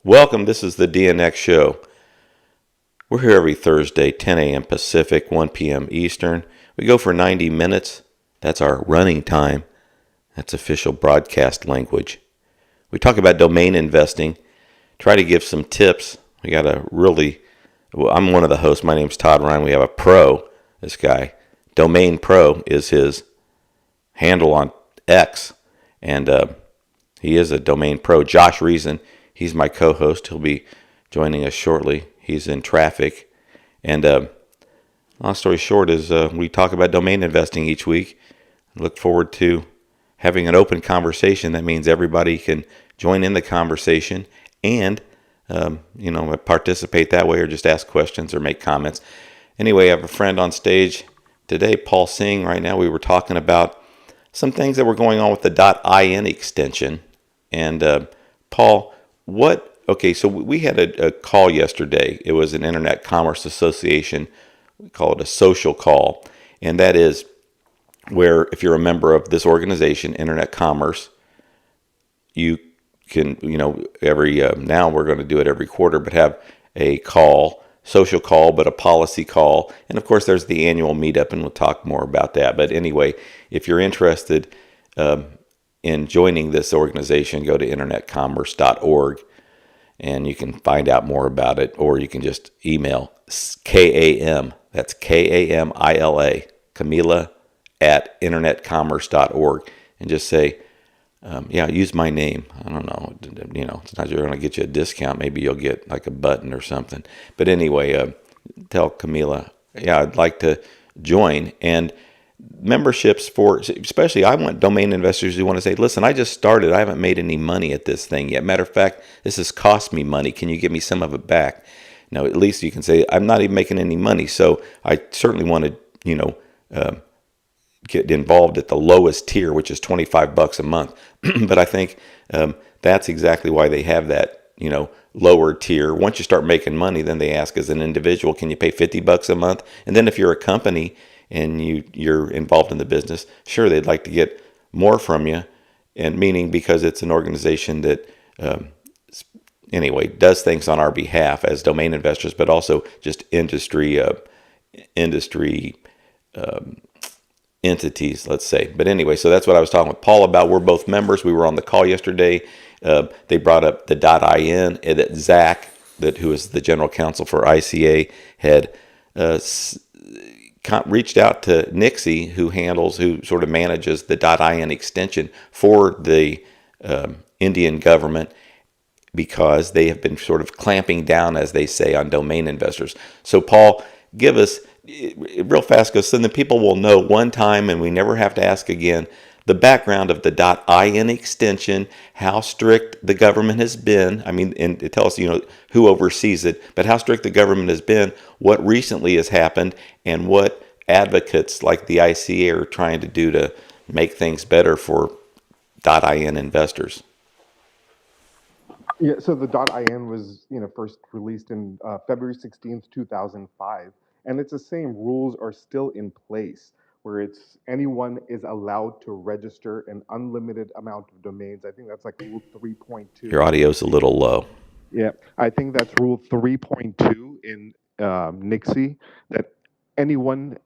Welcome. This is the DNX Show. We're here every Thursday, 10 a.m. Pacific, 1 p.m. Eastern. We go for 90 minutes. That's our running time. That's official broadcast language. We talk about domain investing, try to give some tips. I'm one of the hosts. My name's Todd Ryan. We have a pro, this guy. Domain Pro is his handle on X, and he is a domain pro. Josh Reason, he's my co-host. He'll be joining us shortly. He's in traffic. And long story short is we talk about domain investing each week. I look forward to having an open conversation. That means everybody can join in the conversation and participate that way, or just ask questions or make comments. Anyway, I have a friend on stage today, Paul Singh. Right now we were talking about some things that were going on with the .in extension. And Paul, so we had a call yesterday. It was an Internet Commerce Association. We call it a social call. And that is where, if you're a member of this organization, Internet Commerce, you can, now we're going to do it every quarter, but have a call, social call, but a policy call. And of course, there's the annual meetup, and we'll talk more about that. But anyway, if you're interested in joining this organization, go to internetcommerce.org and you can find out more about it, or you can just email KAM, that's KAMILA, Camila at internetcommerce.org, and just say, use my name. I don't know, it's not you're going to get you a discount. Maybe you'll get like a button or something. But anyway, tell Camila, I'd like to join. And memberships especially I want domain investors who want to say, listen, I just started. I haven't made any money at this thing yet. Matter of fact, this has cost me money. Can you give me some of it back? Now, at least you can say, I'm not even making any money. So I certainly want to, get involved at the lowest tier, which is $25 a month. But I think that's exactly why they have that, lower tier. Once you start making money, then they ask, as an individual, can you pay $50 a month? And then if you're a company and you're involved in the business, sure, they'd like to get more from you. And meaning because it's an organization that, does things on our behalf as domain investors, but also just industry entities, let's say. But anyway, so that's what I was talking with Paul about. We're both members. We were on the call yesterday. They brought up the .in, and that Zach, who is the general counsel for ICA, had reached out to Nixie, who sort of manages the .in extension for the Indian government, because they have been sort of clamping down, as they say, on domain investors. So Paul, give us real fast, so then people will know one time and we never have to ask again, the background of the .in extension, how strict the government has been. I mean, and it tells us, who oversees it, but how strict the government has been, what recently has happened, and what advocates like the ICA are trying to do to make things better for .in investors. Yeah, so the .in was, first released in February 16th, 2005, and it's the same rules are still in place, where it's anyone is allowed to register an unlimited amount of domains. I think that's like Rule 3.2. Your audio's a little low. Yeah, I think that's Rule 3.2 in Nixie, that anyone,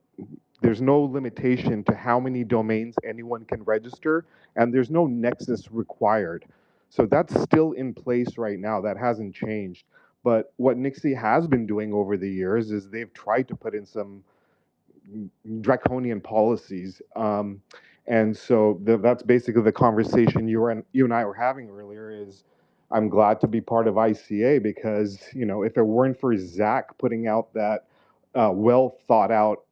there's no limitation to how many domains anyone can register, and there's no nexus required. So that's still in place right now. That hasn't changed. But what Nixie has been doing over the years is they've tried to put in some draconian policies. And so that's basically the conversation you and I were having earlier. Is I'm glad to be part of ICA, because if it weren't for Zach putting out that well thought out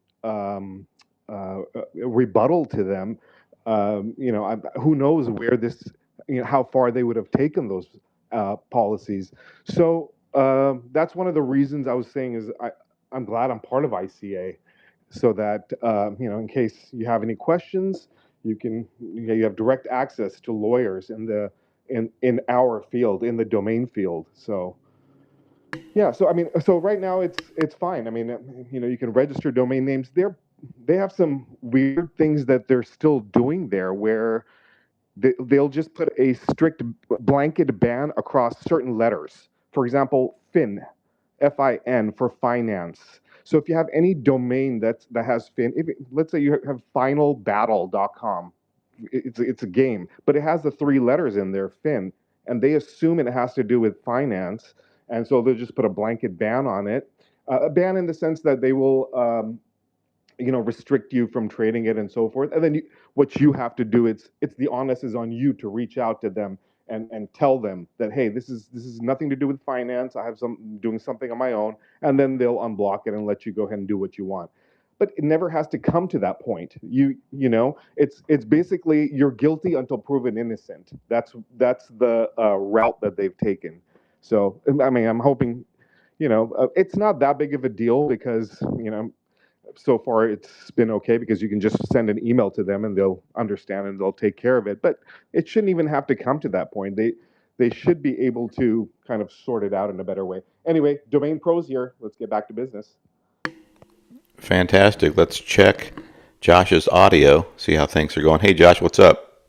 rebuttal to them, who knows where this, how far they would have taken those policies. So that's one of the reasons I was saying is I'm glad I'm part of ICA, so that in case you have any questions, you have direct access to lawyers in our field, in the domain field. So yeah, so I mean, so right now it's fine. I mean, you can register domain names. They have some weird things that they're still doing there, where they'll just put a strict blanket ban across certain letters. For example, fin, fin for finance. So if you have any domain that has fin, let's say you have finalbattle.com, it's a game, but it has the three letters in there, fin, and they assume it has to do with finance, and so they'll just put a blanket ban on it. A ban in the sense that they will restrict you from trading it and so forth. And then what you have to do, it's the onus is on you to reach out to them and tell them that, hey, this is nothing to do with finance. I have doing something on my own, and then they'll unblock it and let you go ahead and do what you want. But it never has to come to that point. It's basically you're guilty until proven innocent. That's the route that they've taken. So I mean, I'm hoping, it's not that big of a deal because so far it's been okay because you can just send an email to them and they'll understand and they'll take care of it. But it shouldn't even have to come to that point. They should be able to kind of sort it out in a better way. Anyway, Domain Pros here. Let's get back to business. Fantastic. Let's check Josh's audio, see how things are going. Hey, Josh, what's up?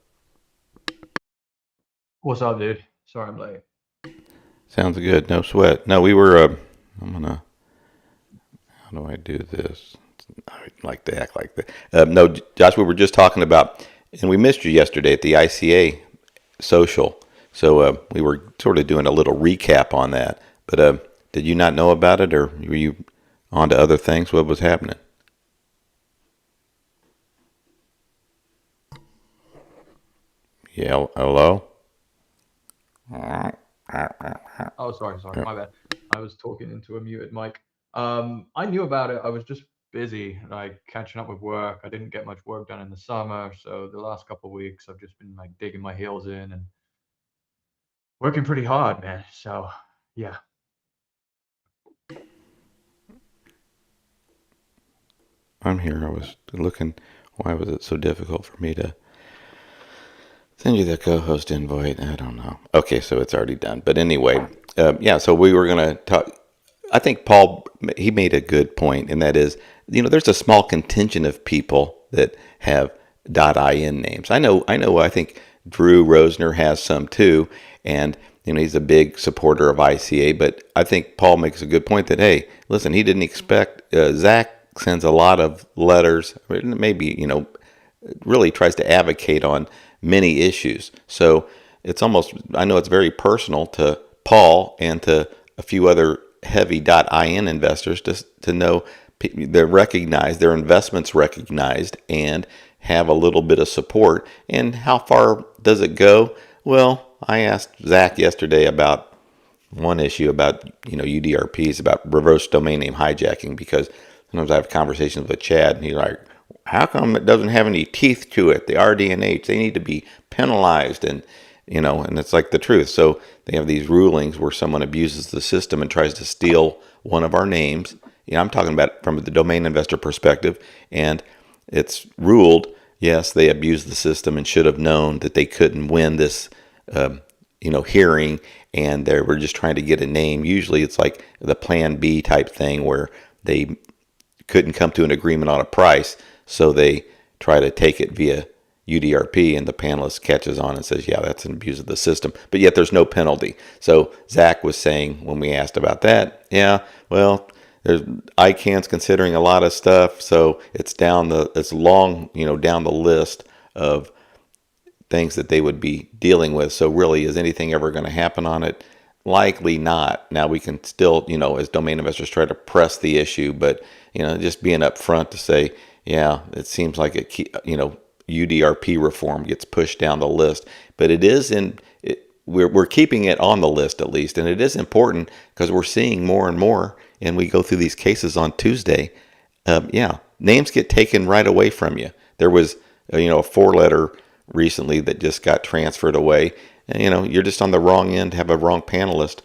What's up, dude? Sorry I'm late. Sounds good. No sweat. No, we were, how do I do this? I like to act like that. No, Josh, we were just talking about, and we missed you yesterday at the ICA social. So we were sort of doing a little recap on that. But did you not know about it, or were you on to other things? What was happening? Yeah, hello? Oh, sorry, my bad. I was talking into a muted mic. I knew about it. I was just busy, like catching up with work. I didn't get much work done in the summer, so the last couple of weeks I've just been like digging my heels in and working pretty hard, man. So, yeah. I'm here. I was looking. Why was it so difficult for me to send you the co-host invite? I don't know. Okay, so it's already done. But anyway, yeah, so we were going to talk. I think Paul, he made a good point, and that is, there's a small contingent of people that have .in names. I think Drew Rosner has some too, and he's a big supporter of ICA, but I think Paul makes a good point that, hey, listen, he didn't expect, Zach sends a lot of letters, maybe, really tries to advocate on many issues. So it's almost, I know it's very personal to Paul and to a few other heavy .in investors to know they're recognized, their investments recognized, and have a little bit of support. And how far does it go? Well, I asked Zach yesterday about one issue about UDRPs, about reverse domain name hijacking, because sometimes I have conversations with Chad and he's like, how come it doesn't have any teeth to it? The RDNH, they need to be penalized, and and it's like the truth. So they have these rulings where someone abuses the system and tries to steal one of our names. I'm talking about from the domain investor perspective, and it's ruled, yes, they abused the system and should have known that they couldn't win this, hearing, and they were just trying to get a name. Usually it's like the Plan B type thing where they couldn't come to an agreement on a price, so they try to take it via UDRP, and the panelist catches on and says, yeah, that's an abuse of the system, but yet there's no penalty. So Zach was saying when we asked about that, yeah, well, there's ICANN's considering a lot of stuff, so it's long, down the list of things that they would be dealing with. So really, is anything ever going to happen on it? Likely not. Now we can still, as domain investors, try to press the issue, but just being upfront to say, yeah, it seems like UDRP reform gets pushed down the list, but it is we're keeping it on the list at least, and it is important because we're seeing more and more, and we go through these cases on Tuesday. Names get taken right away from you. There was a 4-letter recently that just got transferred away, and you're just on the wrong end, have a wrong panelist.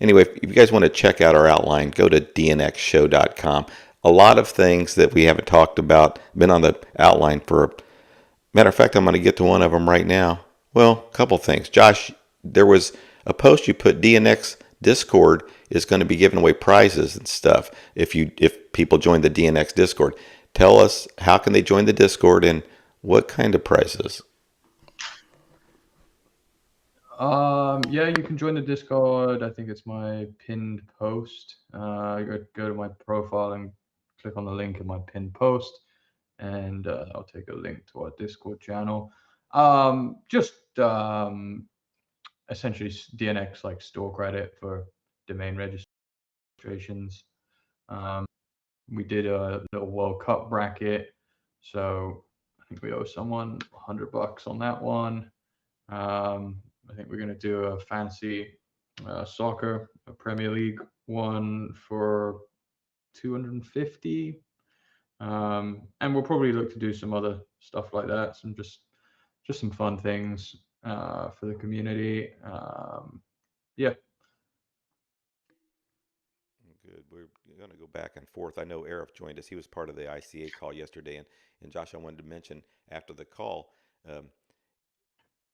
Anyway, if you guys want to check out our outline, go to DNXShow.com. A lot of things that we haven't talked about been on the outline for. Matter of fact, I'm going to get to one of them right now. Well, a couple things. Josh, there was a post you put, DNX Discord is going to be giving away prizes and stuff if people join the DNX Discord. Tell us, how can they join the Discord and what kind of prizes? Yeah, you can join the Discord. I think it's my pinned post. Go to my profile and click on the link in my pinned post, and I'll take a link to our Discord channel. Just essentially DNX like store credit for domain registrations. We did a little World Cup bracket, so I think we owe someone $100 on that one. I think we're going to do a fancy soccer, a Premier League one for 250. And we'll probably look to do some other stuff like that, some just some fun things for the community. Yeah. Good. We're going to go back and forth. I know Arif joined us. He was part of the ICA call yesterday. And Josh, I wanted to mention after the call,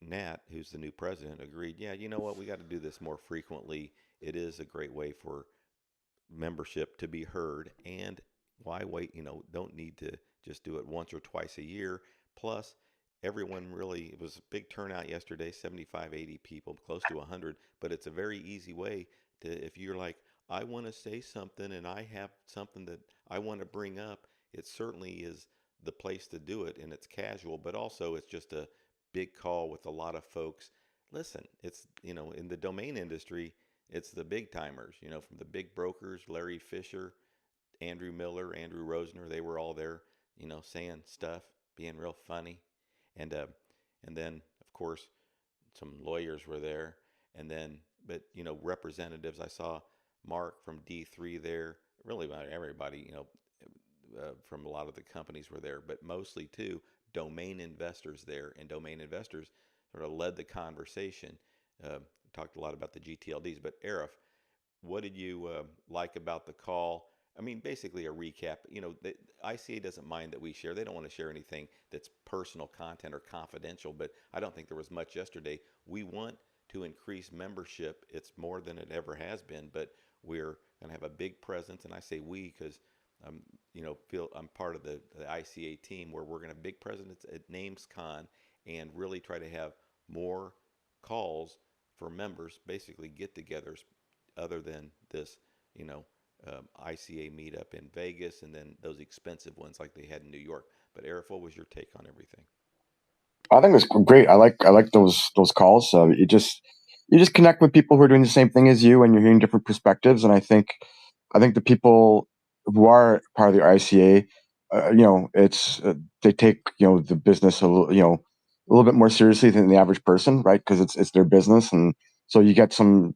Nat, who's the new president, agreed, yeah, you know what, we got to do this more frequently. It is a great way for membership to be heard. And why wait? Don't need to just do it once or twice a year. Plus, everyone really, it was a big turnout yesterday, 75, 80 people, close to 100. But it's a very easy way to, if you're like, I want to say something and I have something that I want to bring up, it certainly is the place to do it. And it's casual, but also it's just a big call with a lot of folks. Listen, it's, in the domain industry, it's the big timers, from the big brokers, Larry Fisher, Andrew Miller, Andrew Rosner, they were all there, saying stuff, being real funny. And then, of course, some lawyers were there. And then, but, representatives, I saw Mark from D3 there, really about everybody, from a lot of the companies were there, but mostly too, domain investors there. And domain investors sort of led the conversation. Talked a lot about the GTLDs, but Arif, what did you like about the call? I mean, basically a recap. The ICA doesn't mind that we share. They don't want to share anything that's personal content or confidential, but I don't think there was much yesterday. We want to increase membership. It's more than it ever has been, but we're going to have a big presence. And I say we because feel I'm part of the ICA team where we're going to have big presence at NamesCon and really try to have more calls for members, basically get-togethers, other than this, ICA meetup in Vegas and then those expensive ones like they had in New York. But Arif, what was your take on everything? I think it's great. I like those calls. So you just connect with people who are doing the same thing as you, and you're hearing different perspectives. And I think the people who are part of the ICA, it's they take the business a little bit more seriously than the average person, right? Because it's their business, and so you get some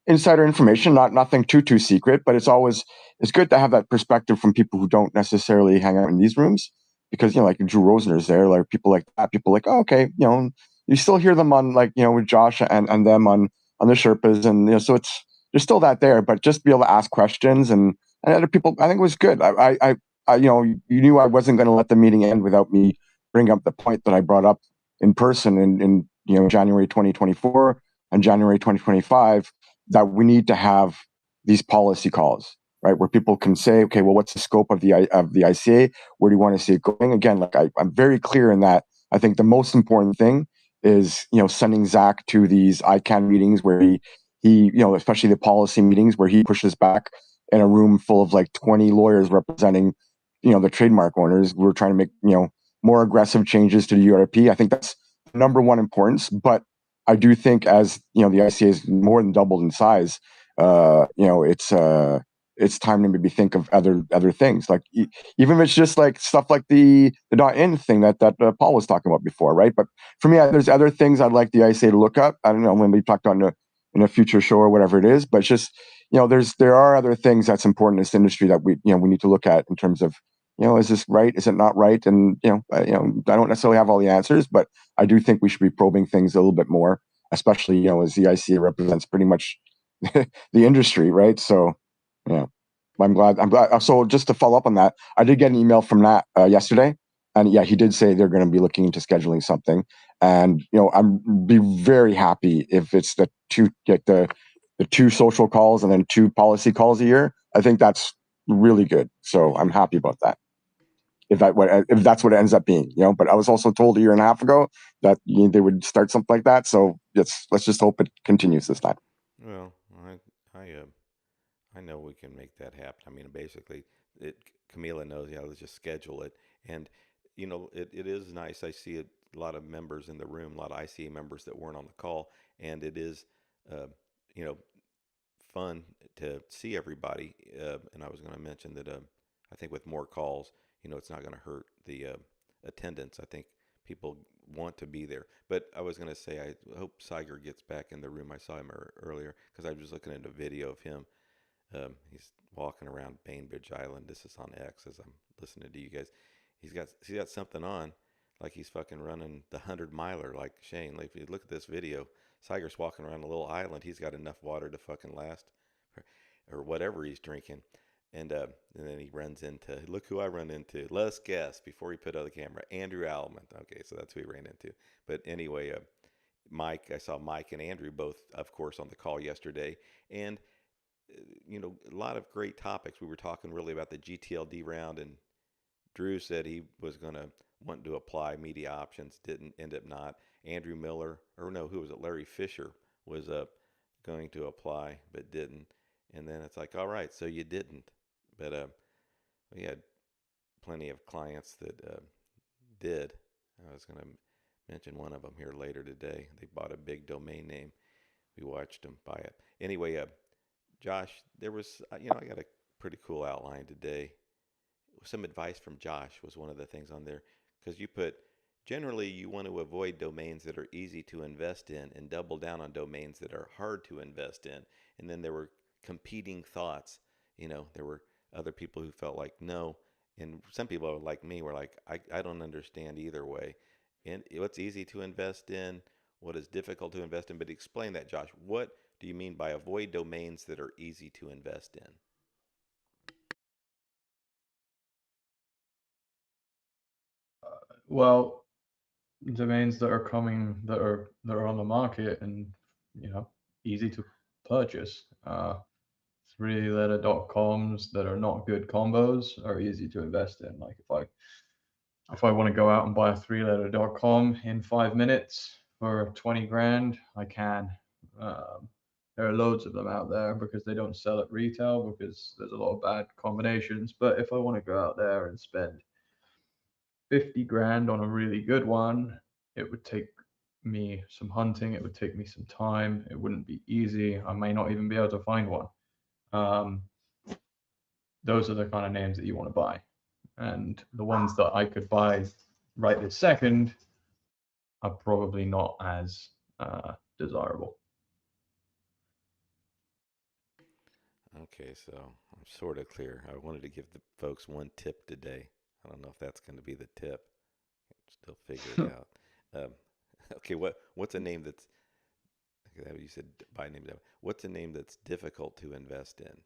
insider information, nothing too secret, but it's good to have that perspective from people who don't necessarily hang out in these rooms, because like Drew Rosner's there, like people like that, people like, oh, okay, you still hear them on with Josh and them on the Sherpas, and so there's still that there, but just be able to ask questions and other people. I think it was good. I you knew I wasn't going to let the meeting end without me bringing up the point that I brought up in person in January 2024 and January 2025, that we need to have these policy calls, right, where people can say, okay, well, what's the scope of the ICA? Where do you want to see it going? Again, like I'm very clear in that. I think the most important thing is sending Zach to these ICANN meetings where he especially the policy meetings where he pushes back in a room full of like 20 lawyers representing the trademark owners. We're trying to make more aggressive changes to the URP. I think that's number one importance, but I do think as the ICA is more than doubled in size, it's time to maybe think of other things, like even if it's just like stuff like the .in thing that Paul was talking about before, right? But for me, there's other things I'd like the ICA to look up. I don't know when we talked on in a future show or whatever it is, but it's just there are other things that's important in this industry that we need to look at in terms of is this right? Is it not right? And I don't necessarily have all the answers, but I do think we should be probing things a little bit more, especially as the ICA represents pretty much the industry, right? So yeah, I'm glad. So just to follow up on that, I did get an email from Nat yesterday, and yeah, he did say they're going to be looking into scheduling something, and I'm be very happy if it's the two social calls and then 2 policy calls a year. I think that's really good. So I'm happy about that. if that's what it ends up being, But I was also told a year and a half ago that they would start something like that. So let's just hope it continues this time. Well, I know we can make that happen. I mean, basically, Camila knows. Yeah, let's just schedule it, and it is nice. I see a lot of members in the room, a lot of ICA members that weren't on the call, and it is, uh, you know, fun to see everybody. And I was going to mention that I think with more calls, it's not going to hurt the attendance. I think people want to be there. But I was going to say, I hope Siger gets back in the room. I saw him earlier because I was just looking at a video of him. He's walking around Bainbridge Island. This is on X as I'm listening to you guys. He's got something on, like he's fucking running the 100-miler like Shane. Like if you look at this video, Siger's walking around a little island. He's got enough water to fucking last, or whatever he's drinking. And then he runs into, look who I run into. Let's guess before he put on the camera. Andrew Allman. Okay, so that's who he ran into. But anyway, Mike, I saw Mike and Andrew both, of course, on the call yesterday. And a lot of great topics. We were talking really about the GTLD round, and Drew said he was going to want to apply media options, didn't end up not. Andrew Miller, or no, who was it? Larry Fisher was going to apply, but didn't. And then it's like, all right, so you didn't. But we had plenty of clients that did. I was going to mention one of them here later today. They bought a big domain name. We watched them buy it. Anyway, Josh, there was, I got a pretty cool outline today. Some advice from Josh was one of the things on there, because you put, generally you want to avoid domains that are easy to invest in and double down on domains that are hard to invest in. And then there were competing thoughts. There were other people who felt like no, and some people like me were like, I don't understand either way. And what's easy to invest in, what is difficult to invest in. But explain that, Josh. What do you mean by avoid domains that are easy to invest in? Well, domains that are on the market and easy to purchase. 3letter.coms that are not good combos are easy to invest in. Like if I want to go out and buy a 3letter.com in 5 minutes for 20 grand, I can. There are loads of them out there because they don't sell at retail because there's a lot of bad combinations. But if I want to go out there and spend 50 grand on a really good one, it would take me some hunting. It would take me some time. It wouldn't be easy. I may not even be able to find one. Those are the kind of names that you want to buy. And the ones that I could buy right this second are probably not as desirable. Okay, so I'm sort of clear. I wanted to give the folks one tip today. I don't know if that's going to be the tip. Still figure it out. Okay, what's a name that's, you said buy names. What's a name that's difficult to invest in?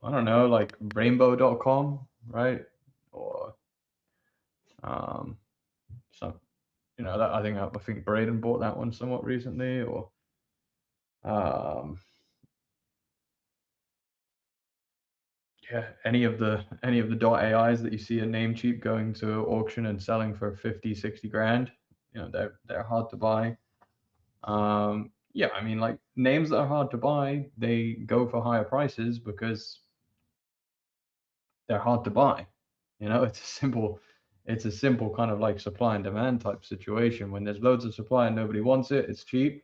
I don't know, like rainbow.com, right? Or some, that I think Braden bought that one somewhat recently, or yeah, any of the .ais that you see a Namecheap going to auction and selling for 50, 60 grand, they're hard to buy. Yeah, I mean, like names that are hard to buy, they go for higher prices because they're hard to buy. It's a simple kind of like supply and demand type situation. When there's loads of supply and nobody wants it, it's cheap.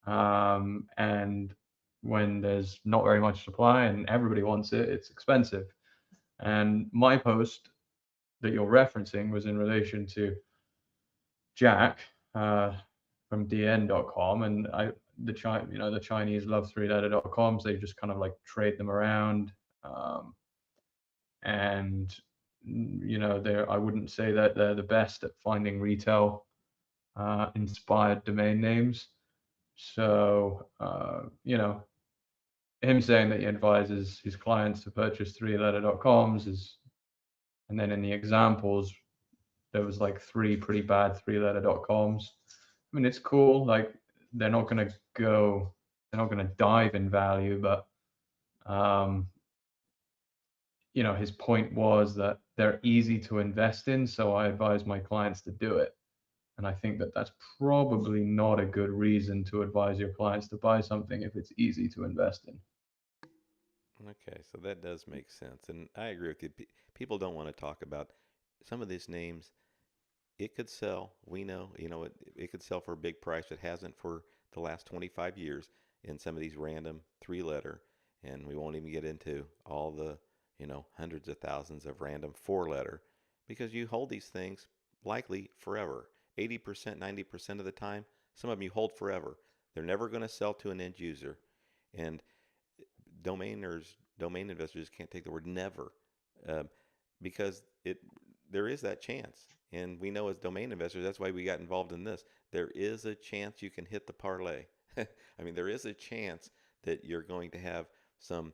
And when there's not very much supply and everybody wants it, it's expensive. And my post that you're referencing was in relation to Jack from DN.com, and the Chinese love 3letter.coms. They just kind of like trade them around, and I wouldn't say that they're the best at finding retail inspired domain names. So him saying that he advises his clients to purchase 3letter.coms is, and then in the examples there was like 3 pretty bad 3letter.coms. I mean, it's cool. Like they're not going to dive in value, but his point was that they're easy to invest in, so I advise my clients to do it. And I think that that's probably not a good reason to advise your clients to buy something if it's easy to invest in. Okay, so that does make sense, and I agree with you. People don't want to talk about some of these names. It could sell. We know, it could sell for a big price. It hasn't for the last 25 years in some of these random three-letter, and we won't even get into all the, hundreds of thousands of random four-letter, because you hold these things likely forever. 80%, 90% of the time, some of them you hold forever. They're never going to sell to an end user, and domain investors can't take the word never, uh, because there is that chance. And we know as domain investors, that's why we got involved in this. There is a chance you can hit the parlay. I mean, there is a chance that you're going to have some,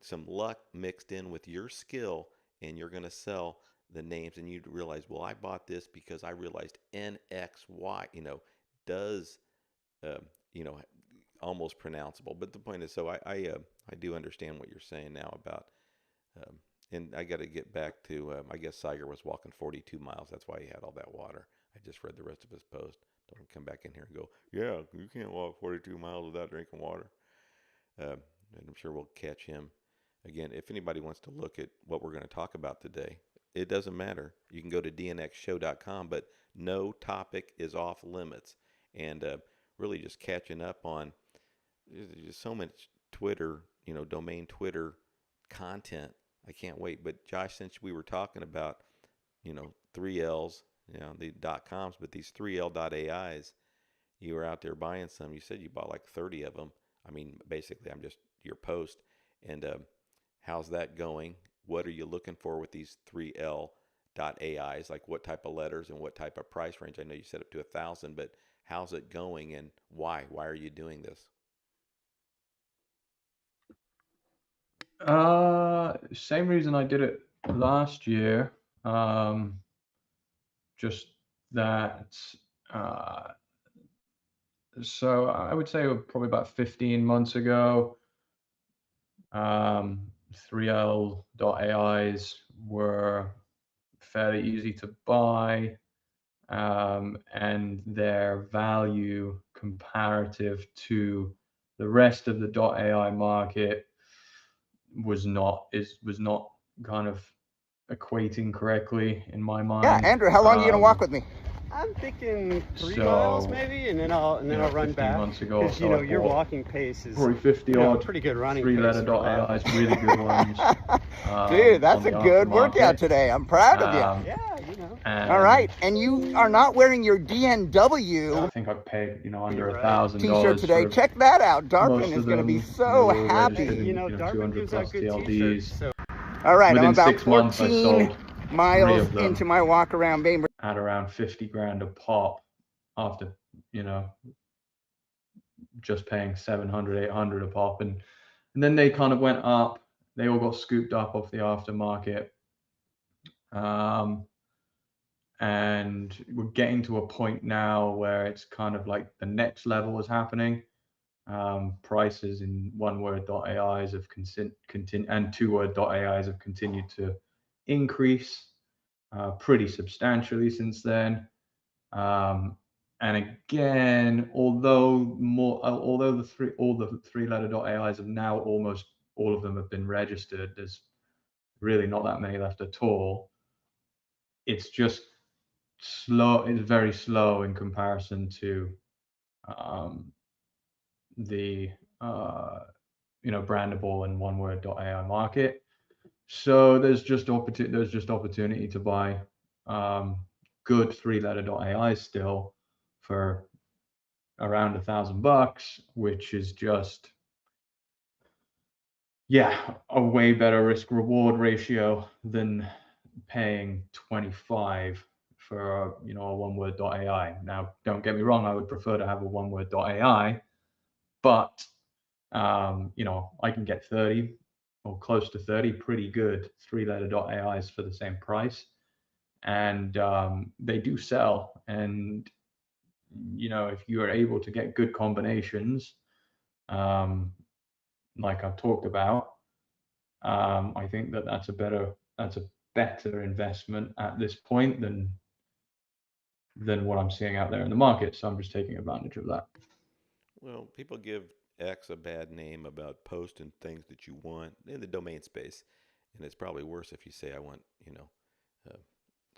some luck mixed in with your skill, and you're going to sell the names, and you realize, well, I bought this because I realized NXY, does, uh, you know, almost pronounceable. But the point is, so I do understand what you're saying now about, um, and I got to get back to, I guess Siger was walking 42 miles. That's why he had all that water. I just read the rest of his post. Don't come back in here and go, yeah, you can't walk 42 miles without drinking water. And I'm sure we'll catch him again. If anybody wants to look at what we're going to talk about today, it doesn't matter. You can go to dnxshow.com, but no topic is off limits. And really just catching up on, there's just so much Twitter, domain Twitter content. I can't wait. But Josh, since we were talking about, 3Ls, the .coms, but these 3L.AIs, you were out there buying some. You said you bought like 30 of them. I mean, basically, I'm just your post. And how's that going? What are you looking for with these 3L.AIs? Like what type of letters and what type of price range? I know you set up to 1,000, but how's it going and why? Why are you doing this? Same reason I did it last year. Just that. So I would say probably about 15 months ago, 3L.AIs were fairly easy to buy, and their value comparative to the rest of the .AI market was not kind of equating correctly in my mind. Yeah, Andrew, how long are you gonna walk with me? I'm thinking 3 miles maybe, and then I'll run back. Months ago, because your walking pace is probably 50 odd. Pretty good running. 3-letter.AIs, really good ones. Dude, that's a good workout today. I'm proud of you. Yeah, All right, and you are not wearing your DNW. I think I paid under $1,000 t-shirt today. Check that out. Darpin most is of going to them. be so They were happy. registered in, Darpin 200 gives out plus good TLDs. t-shirts. So All right, I'm within about 6 months, I 14 sold miles them into my walk around Bainbridge. at around 50 grand a pop after, just paying 700, 800 a pop. And then they kind of went up. They all got scooped up off the aftermarket. And we're getting to a point now where it's kind of like the next level is happening. Prices in one-word.AIs have continued, and two-word.AIs have continued to increase pretty substantially since then. And again, although the three-letter.AIs have now almost all of them have been registered, there's really not that many left at all. It's just slow. It's very slow in comparison to the brandable and one-word.AI market. So there's just opportunity to buy good three-letter.AIs still for around $1,000, which is just a way better risk-reward ratio than paying 25 for a one-word.AI. Now, don't get me wrong, I would prefer to have a one-word.AI, but I can get 30 or close to 30 pretty good three-letter.AIs for the same price, and they do sell. And if you are able to get good combinations, like I've talked about, I think that that's a better investment at this point than what I'm seeing out there in the market. So I'm just taking advantage of that. Well, people give X a bad name about posting things that you want in the domain space, and it's probably worse if you say I want, uh,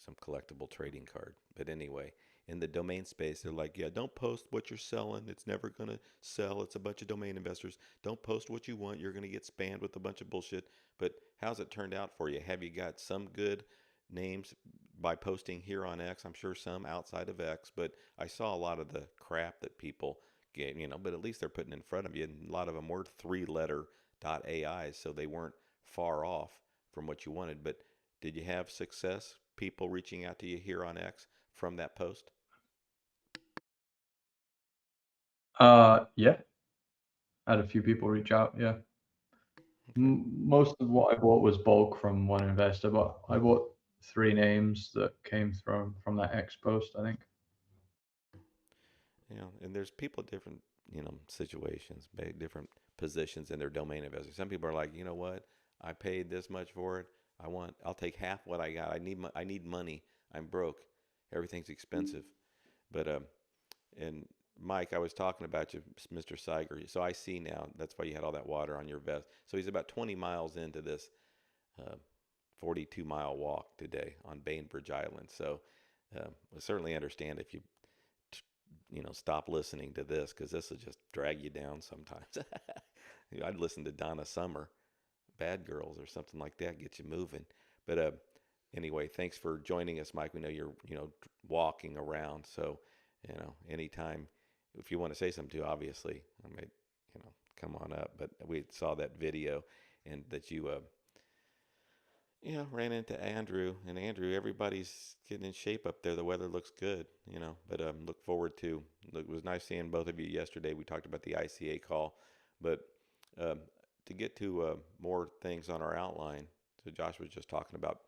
some collectible trading card. But anyway, in the domain space, they're like, yeah, don't post what you're selling. It's never going to sell. It's a bunch of domain investors. Don't post what you want. You're going to get spammed with a bunch of bullshit. But how's it turned out for you? Have you got some good names by posting here on X? I'm sure some outside of X, but I saw a lot of the crap that people get, but at least they're putting in front of you. And a lot of them were three-letter .AIs, so they weren't far off from what you wanted. But did you have success, people reaching out to you here on X from that post? Yeah, I had a few people reach out. Yeah. Most of what I bought was bulk from one investor, but I bought 3 names that came from that X post, I think. And there's people different, situations, different positions in their domain investing. Some people are like, you know what, I paid this much for it. I'll take half what I got. I need money. I'm broke. Everything's expensive. But and Mike, I was talking about you, Mr. Siger. So I see now. That's why you had all that water on your vest. So he's about 20 miles into this 42-mile walk today on Bainbridge Island. So I certainly understand if you stop listening to this, because this will just drag you down sometimes. I'd listen to Donna Summer, Bad Girls, or something like that, get you moving. But anyway, thanks for joining us, Mike. We know you're walking around, so anytime if you want to say something too, obviously, I may come on up. But we saw that video, and that you ran into Andrew. And Andrew, everybody's getting in shape up there. The weather looks good, but look forward to. It was nice seeing both of you yesterday. We talked about the ICA call, but to get to more things on our outline. So Josh was just talking about,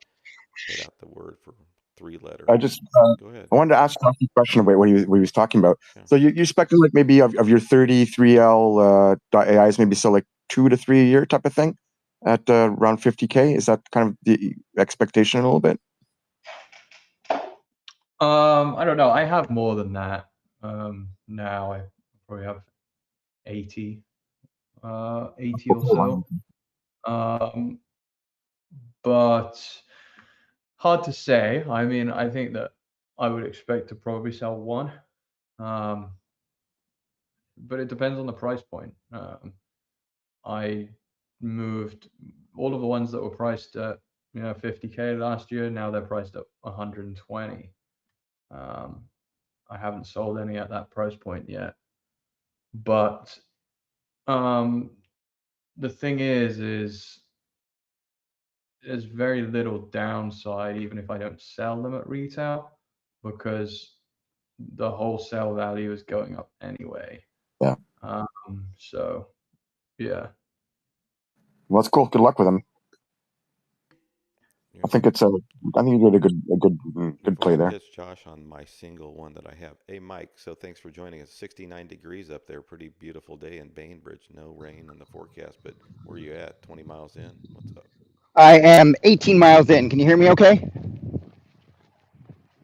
put out the word for 3-letter. I just Go ahead. I wanted to ask a question about what he was talking about. Yeah. So you expecting like maybe of your 33L AIs, maybe sell like 2 to 3 a year type of thing at around 50K? Is that kind of the expectation a little bit? I don't know. I have more than that. Now I probably have 80 or so. But hard to say. I mean, I think that I would expect to probably sell 1. But it depends on the price point. I moved all of the ones that were priced at 50K last year. Now they're priced at 120. I haven't sold any at that price point yet. But the thing is there's very little downside even if I don't sell them at retail, because the wholesale value is going up anyway. Yeah. So yeah. Well, that's cool. Good luck with them. Yeah. I think you did a good play there. Pitch Josh on my single one that I have. Hey Mike, so thanks for joining us. 69 degrees up there, pretty beautiful day in Bainbridge. No rain in the forecast, but where are you at? 20 miles in? What's up? I am 18 miles in. Can you hear me okay?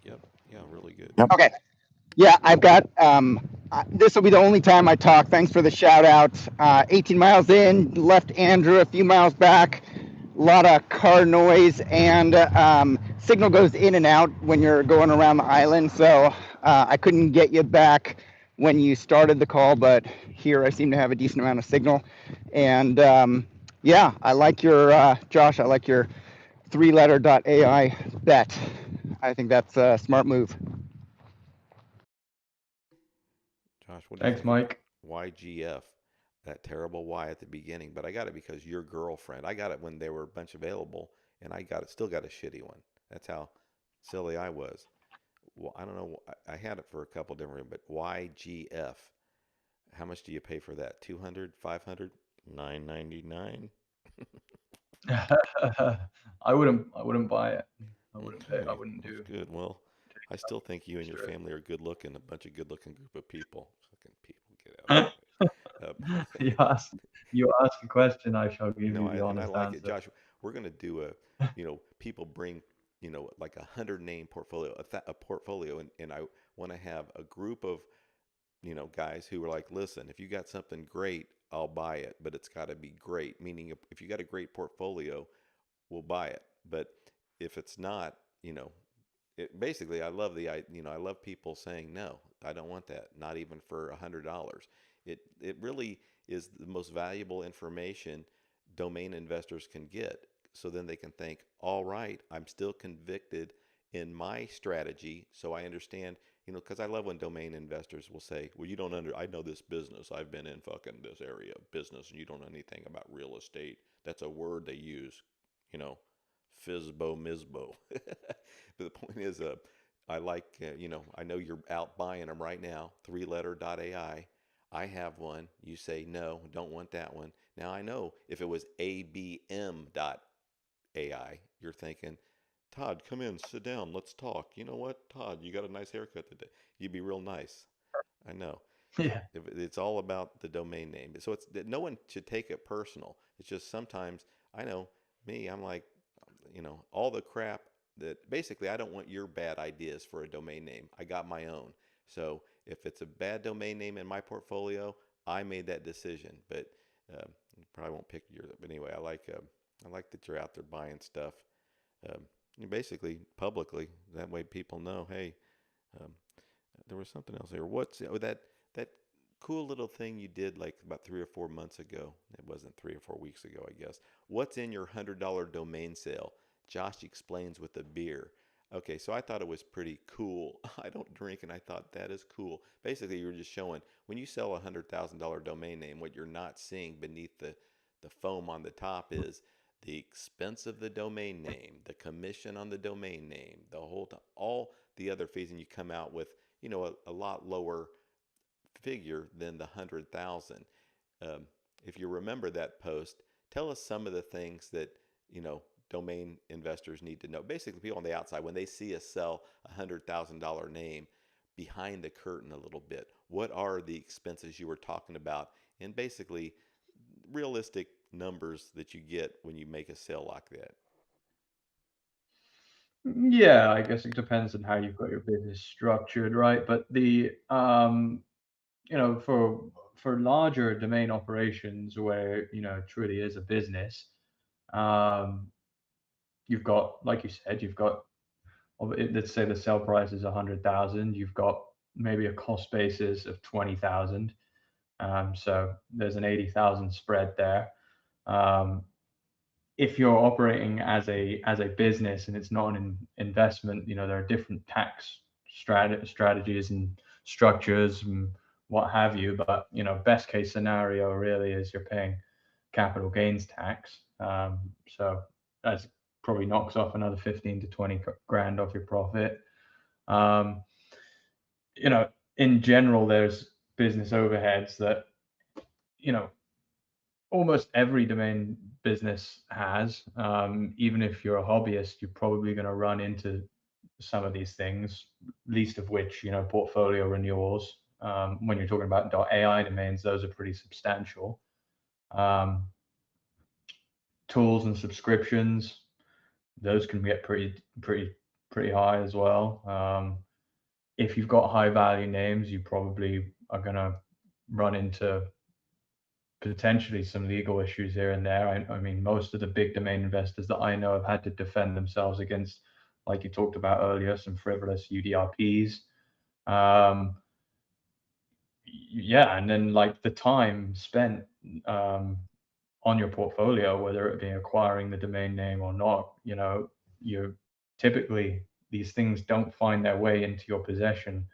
Yep. Yeah, really good. Yep. Okay. Yeah, I've got, this will be the only time I talk. Thanks for the shout out. 18 miles in, left Andrew a few miles back. A lot of car noise, and signal goes in and out when you're going around the island. So I couldn't get you back when you started the call, but here I seem to have a decent amount of signal. And yeah, I like your, Josh, I like your 3-letter .ai bet. I think that's a smart move. Josh, what do you Thanks, think? Mike. YGF, that terrible Y at the beginning, but I got it because your girlfriend. I got it when they were a bunch available, and still got a shitty one. That's how silly I was. Well, I don't know. I had it for a couple different, but YGF. How much do you pay for that? 200, 500, 999? I wouldn't buy it. I wouldn't pay. I Okay, wouldn't that's do. good. Well, I still think you and your family are good looking. A bunch of good looking group of people. Fucking people, get out of my face. Yes. you ask a question, I shall give No, you the and I honest like it, answer. Josh. We're going to do people bring, like 100 name portfolio, a portfolio, and I want to have a group of, guys who are like, listen, if you got something great, I'll buy it, but it's got to be great. Meaning, if you got a great portfolio, we'll buy it. But if it's not, basically, I love I love people saying no, I don't want that, not even for $100. It really is the most valuable information domain investors can get. So then they can think, all right, I'm still convicted in my strategy, so I understand. Because I love when domain investors will say, well, you don't I know this business. I've been in fucking this area of business, and you don't know anything about real estate. That's a word they use, you know, Fizbo Mizbo. But the point is, I like, I know you're out buying them right now, three-letter.ai. I have one. You say, no, don't want that one. Now I know if it was abm.ai, you're thinking, Todd, come in, sit down, let's talk. You know what, Todd, you got a nice haircut today. You'd be real nice. I know. Yeah. It's all about the domain name. So no one should take it personal. It's just sometimes, I know me, I'm like, all the crap that basically I don't want your bad ideas for a domain name. I got my own. So if it's a bad domain name in my portfolio, I made that decision. But probably won't pick yours. But anyway, I like that you're out there buying stuff. Um, basically publicly. That way people know, hey, um, there was something else here. That cool little thing you did like about 3 or 4 months ago? It wasn't 3 or 4 weeks ago, I guess. What's in your $100 domain sale? Josh explains with a beer. Okay, so I thought it was pretty cool. I don't drink, and I thought that is cool. Basically, you were just showing when you sell a $100,000 domain name, what you're not seeing beneath the foam on the top is the expense of the domain name, the commission on the domain name, all the other fees, and you come out with a lot lower figure than the 100,000. Um, if you remember that post, tell us some of the things that domain investors need to know. Basically, people on the outside, when they see us sell $100,000 name, behind the curtain a little bit. What are the expenses you were talking about, and basically realistic numbers that you get when you make a sale like that? Yeah, I guess it depends on how you've got your business structured, right? But for larger domain operations where, it truly is a business, um, you've got, like you said, let's say the sell price is 100,000, you've got maybe a cost basis of 20,000. So there's an 80,000 spread there. If you're operating as a business and it's not an investment, there are different tax strategies and structures and what have you. But best case scenario really is you're paying capital gains tax. So that probably knocks off another 15 to 20 grand off your profit. Um, in general, there's business overheads that almost every domain business has. Even if you're a hobbyist, you're probably going to run into some of these things, least of which, portfolio renewals. When you're talking about .ai domains, those are pretty substantial. Tools and subscriptions, those can get pretty high as well. If you've got high value names, you probably are going to run into potentially some legal issues here and there. I mean, most of the big domain investors that I know have had to defend themselves against, like you talked about earlier, some frivolous UDRPs. Yeah, and then like the time spent on your portfolio, whether it be acquiring the domain name or not, you typically, these things don't find their way into your possession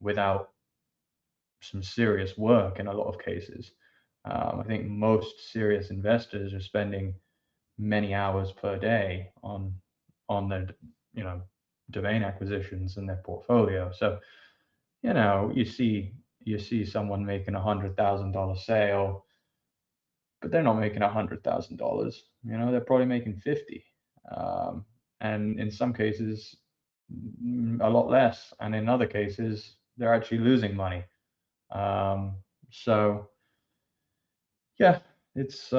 without some serious work in a lot of cases. I think most serious investors are spending many hours per day on their domain acquisitions in their portfolio. So you see someone making $100,000 sale, but they're not making $100,000. They're probably making 50, and in some cases a lot less, and in other cases they're actually losing money. So yeah, it's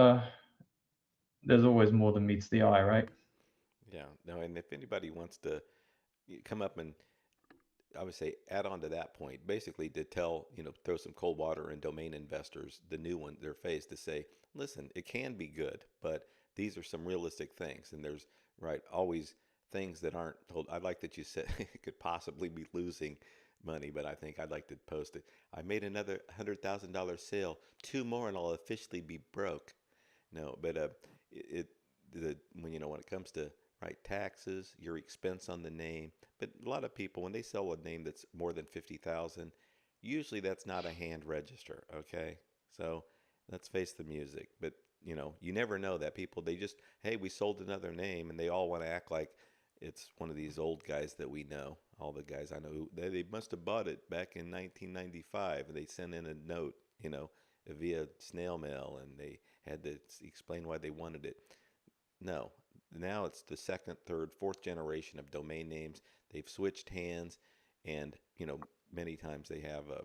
there's always more than meets the eye, right? Yeah. No, and if anybody wants to come up and I would say add on to that point, basically to tell, throw some cold water in domain investors, the new one, their face to say, listen, it can be good, but these are some realistic things. And there's, right, always things that aren't told. I like that you said it could possibly be losing money, but I think I'd like to post it. I made another $100,000 sale, two more, and I'll officially be broke. No, but it the when it comes to right taxes, your expense on the name. But a lot of people when they sell a name that's more than 50,000, usually that's not a hand register. Okay, so let's face the music. But you never know that people they just hey we sold another name and they all want to act like it's one of these old guys that we know. All the guys I know they must have bought it back in 1995 and they sent in a note. Via snail mail and they had to explain why they wanted it. No, now it's the second, third, fourth generation of domain names. They've switched hands, and many times they have the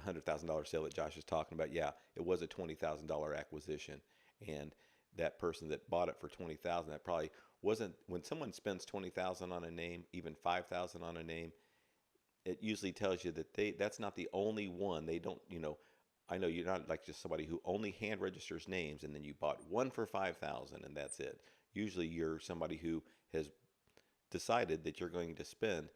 $100,000 sale that Josh is talking about. Yeah, it was a $20,000 acquisition, and that person that bought it for 20,000, that probably wasn't when someone spends 20,000 on a name, even 5,000 on a name. It usually tells you that that's not the only one. They don't, I know you're not like just somebody who only hand registers names and then you bought one for 5,000 and that's it. Usually you're somebody who has decided that you're going to spend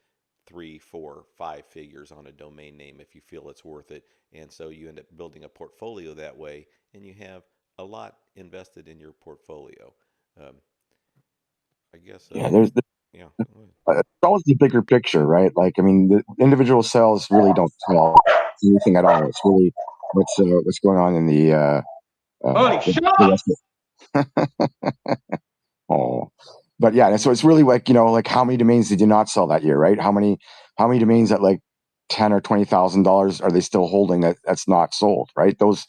3, 4, 5 figures on a domain name if you feel it's worth it. And so you end up building a portfolio that way and you have a lot invested in your portfolio. Um, I guess, Yeah, there's yeah. it's always the bigger picture, right? Like, I mean, the individual cells really don't tell anything at all. It's really what's going on in Holy shut the up! rest Oh, but yeah, and so it's really like like how many domains did you not sell that year, right? How many domains at like $10,000 or $20,000 are they still holding that's not sold, right? Those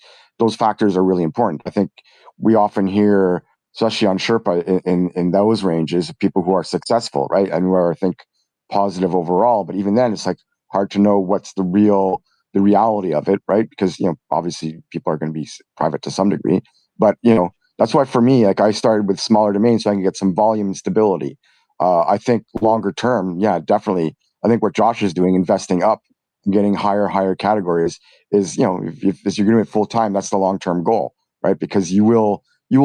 factors are really important. I think we often hear, especially on Sherpa in those ranges, people who are successful, right, and who are I think positive overall. But even then, it's like hard to know what's the reality of it, right? Because obviously people are going to be private to some degree, but that's why for me, like I started with smaller domains so I can get some volume and stability. I think longer term, yeah, definitely. I think what Josh is doing, investing up and getting higher categories, is if you're doing it full time, that's the long term goal, right? Because you will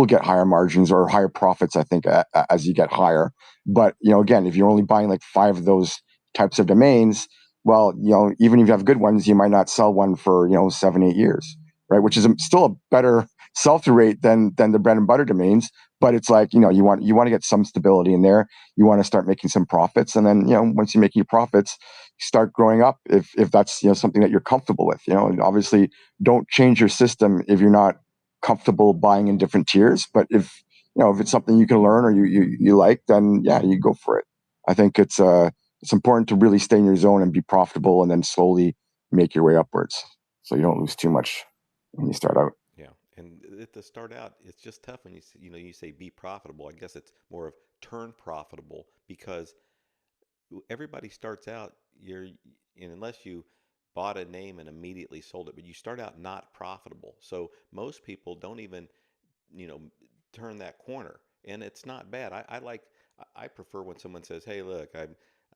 get higher margins or higher profits. I think as you get higher. But again, if you're only buying like 5 of those types of domains, well, even if you have good ones, you might not sell one for 7-8 years, right? Which is still a better sell-through rate than the bread and butter domains. But it's like you want to get some stability in there. You want to start making some profits, and then once you're making your profits, start growing up if that's something that you're comfortable with. And obviously, don't change your system if you're not comfortable buying in different tiers. But if it's something you can learn or you like, then yeah, you go for it. I think it's important to really stay in your zone and be profitable, and then slowly make your way upwards, so you don't lose too much when you start out. Yeah, and to start out, it's just tough when you say be profitable. I guess it's more of turn profitable because everybody starts out and unless you bought a name and immediately sold it, but you start out not profitable. So most people don't even you know turn that corner, and it's not bad. I prefer when someone says, "Hey, look,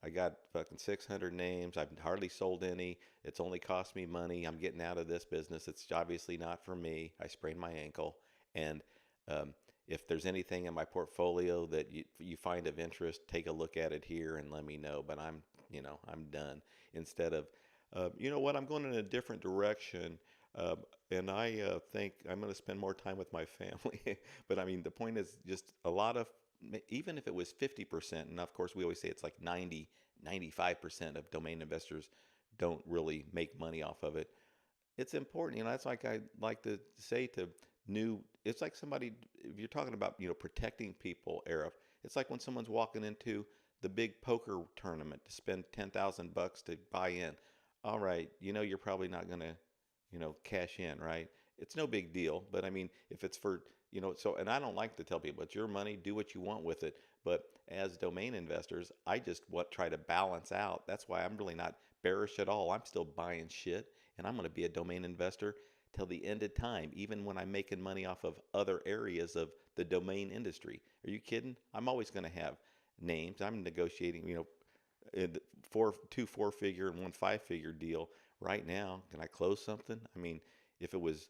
I got fucking 600 names. I've hardly sold any. It's only cost me money. I'm getting out of this business. It's obviously not for me. I sprained my ankle, and um, if there's anything in my portfolio that you find of interest, take a look at it here and let me know. But I'm done. Instead of, you know what, I'm going in a different direction. Uh, and I think I'm going to spend more time with my family. But I mean, the point is just a lot of, even if it was 50%, and of course we always say it's like 95% of domain investors don't really make money off of it. It's important. That's like I like to say to it's like somebody, if you're talking about, protecting people, Arif, it's like when someone's walking into the big poker tournament to spend 10,000 bucks to buy in. All right, you're probably not going to cash in, right? It's no big deal. But I mean, if it's for, so, and I don't like to tell people it's your money, do what you want with it. But as domain investors, I just try to balance out. That's why I'm really not bearish at all. I'm still buying shit, and I'm going to be a domain investor till the end of time, even when I'm making money off of other areas of the domain industry. Are you kidding? I'm always going to have names. I'm negotiating, two four-figure and one five-figure deal right now. Can I close something? I mean, if it was,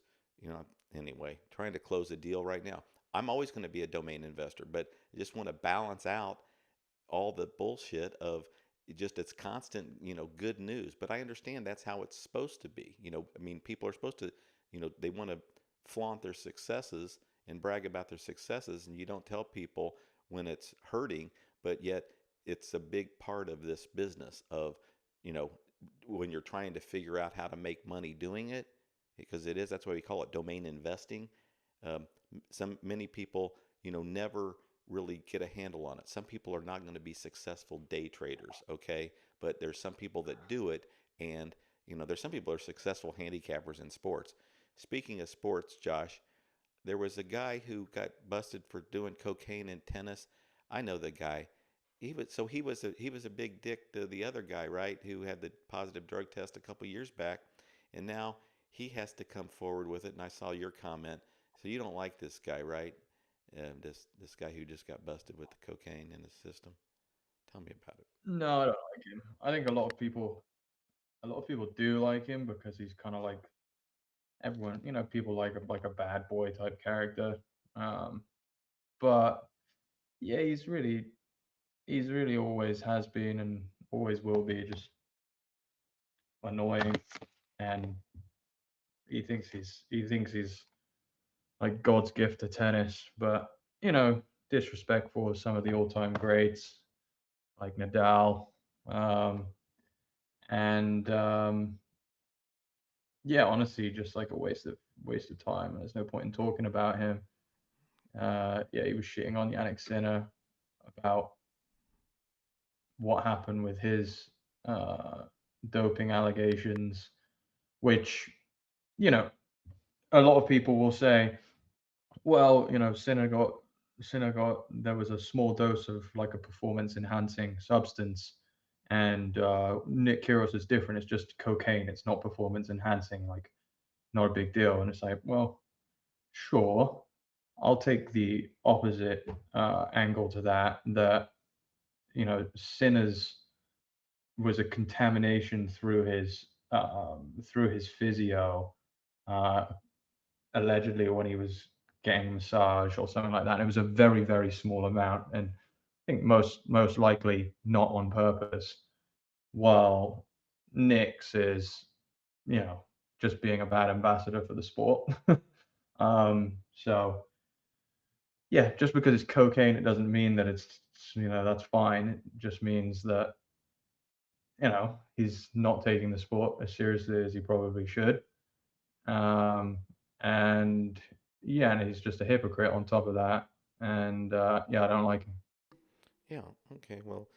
anyway, trying to close a deal right now. I'm always going to be a domain investor, but I just want to balance out all the bullshit of just it's constant, good news. But I understand that's how it's supposed to be. I mean, people are supposed to, they want to flaunt their successes and brag about their successes, and you don't tell people when it's hurting, but yet it's a big part of this business of, when you're trying to figure out how to make money doing it, because it is, that's why we call it domain investing. Many people, never really get a handle on it. Some people are not going to be successful day traders, okay? But there's some people that do it, and there's some people who are successful handicappers in sports. Speaking of sports, Josh, there was a guy who got busted for doing cocaine in tennis. I know the guy. He was a big dick to the other guy, right? Who had the positive drug test a couple years back, and now he has to come forward with it. And I saw your comment. So you don't like this guy, right? This guy who just got busted with the cocaine in his system. Tell me about it. No, I don't like him. I think a lot of people do like him because he's kind of like everyone, people like a bad boy type character. Um, but yeah, he's really always has been and always will be just annoying, and he thinks he's like God's gift to tennis, but disrespectful of some of the all-time greats like Nadal, um, and yeah, honestly, just like a waste of time. There's no point in talking about him. Yeah, he was shitting on Yannick Sinner about what happened with his doping allegations, which you know a lot of people will say, well, Sinner got there was a small dose of like a performance enhancing substance, and Nick Kyrgios is different. It's just cocaine. It's not performance enhancing. Like, not a big deal. And it's like, well, sure, I'll take the opposite angle to that. That Sinner's was a contamination through his physio, uh, allegedly when he was getting a massage or something like that. And it was a very, very small amount, and I think most likely not on purpose. While Nick's is, just being a bad ambassador for the sport. So yeah, just because it's cocaine, it doesn't mean that that's fine. It just means that he's not taking the sport as seriously as he probably should. And yeah, and he's just a hypocrite on top of that. And yeah, I don't like him. Yeah. Okay. Well,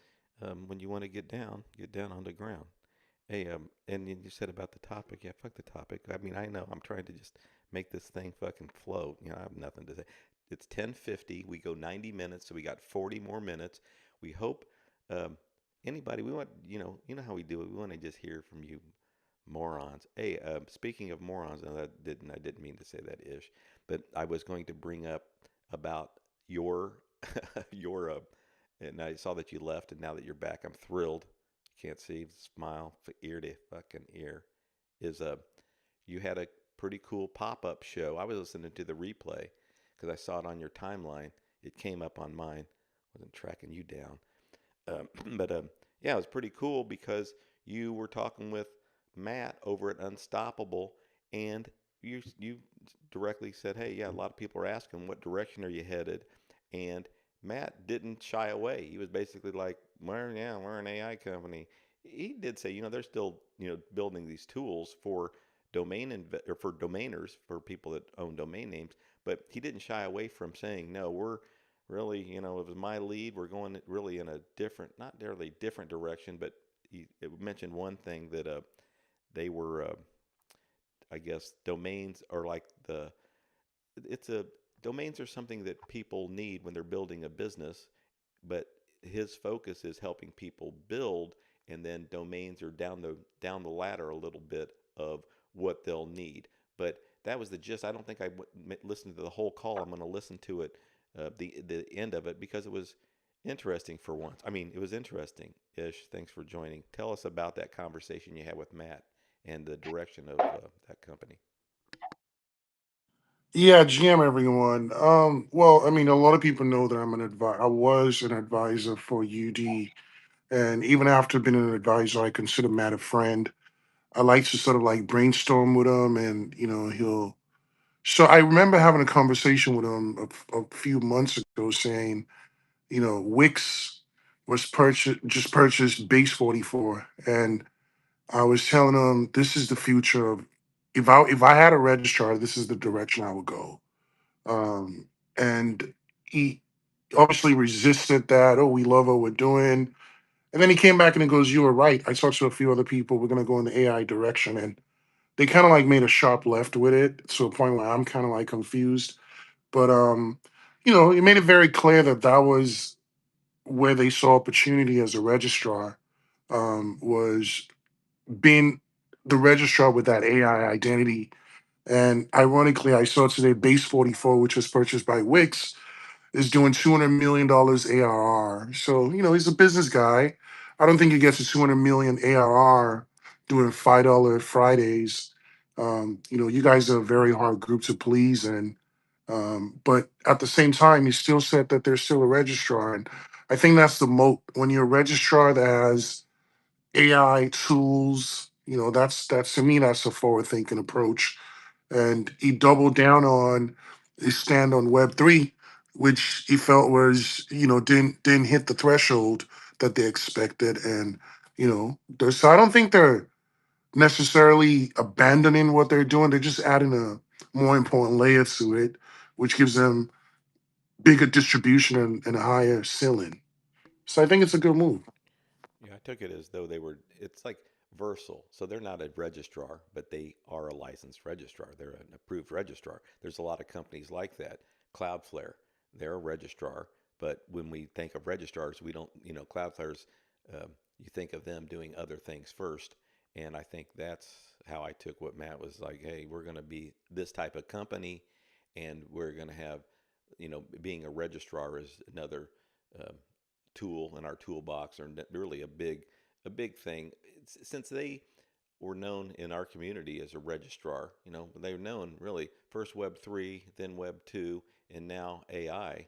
when you want to get down on the ground. Hey, and you said about the topic. Yeah, fuck the topic. I mean, I know I'm trying to just make this thing fucking float. I have nothing to say. It's 10:50. We go 90 minutes, so we got 40 more minutes. We hope um, anybody. We want how we do it. We want to just hear from you, morons. Hey, speaking of morons, and I didn't mean to say that ish, but I was going to bring up about your your and I saw that you left, and now that you're back, I'm thrilled. You can't see the smile, ear to fucking ear. Is You had a pretty cool pop-up show. I was listening to the replay because I saw it on your timeline. It came up on mine. Wasn't tracking you down. But yeah, it was pretty cool because you were talking with Matt over at Unstoppable, and you directly said, "Hey, yeah, a lot of people are asking what direction are you headed," and Matt didn't shy away. He was basically like, "We're an AI company." He did say, they're still building these tools for or for domainers, for people that own domain names, but he didn't shy away from saying, "No, we're really, it was my lead. We're going really in a different, not really different direction." But it mentioned one thing that they were, I guess, domains are like it's a domains are something that people need when they're building a business, but his focus is helping people build, and then domains are down the ladder a little bit of what they'll need. But that was the gist. I don't think I listened to the whole call. I'm going to listen to it, the end of it, because it was interesting for once. I mean, it was interesting. Ish, thanks for joining. Tell us about that conversation you had with Matt and the direction of that company. Yeah, GM everyone. Well, I mean, a lot of people know that I was an advisor for UD, and even after being an advisor, I consider Matt a friend. I like to sort of like brainstorm with him, and he'll. So I remember having a conversation with him a few months ago, saying, Wix just purchased Base 44, and I was telling him this is the future of. If I had a registrar, this is the direction I would go. And he obviously resisted that. Oh, we love what we're doing. And then he came back and he goes, "You were right. I talked to a few other people. We're going to go in the AI direction." And they kind of like made a sharp left with it to a point where I'm kind of like confused. But, he made it very clear that that was where they saw opportunity as a registrar, was being the registrar with that AI identity. And ironically, I saw today Base 44, which was purchased by Wix, is doing $200 million ARR. So, he's a business guy. I don't think he gets to 200 million ARR doing $5 Fridays. You guys are a very hard group to please. And, but at the same time, he still said that there's still a registrar. And I think that's the moat. When you're a registrar that has AI tools, that's to me, that's a forward thinking approach. And he doubled down on his stand on Web3, which he felt was didn't hit the threshold that they expected. And so I don't think they're necessarily abandoning what they're doing. They're just adding a more important layer to it, which gives them bigger distribution and a higher ceiling. So I think it's a good move. Yeah, I took it as though it's like Versal. So they're not a registrar, but they are a licensed registrar. They're an approved registrar. There's a lot of companies like that. Cloudflare, they're a registrar, but when we think of registrars, we don't, Cloudflare's, you think of them doing other things first. And I think that's how I took what Matt was like, hey, we're going to be this type of company, and we're going to have, being a registrar is another uh, tool in our toolbox, or really a big thing. Since they were known in our community as a registrar, they were known really first Web 3, then Web 2, and now AI.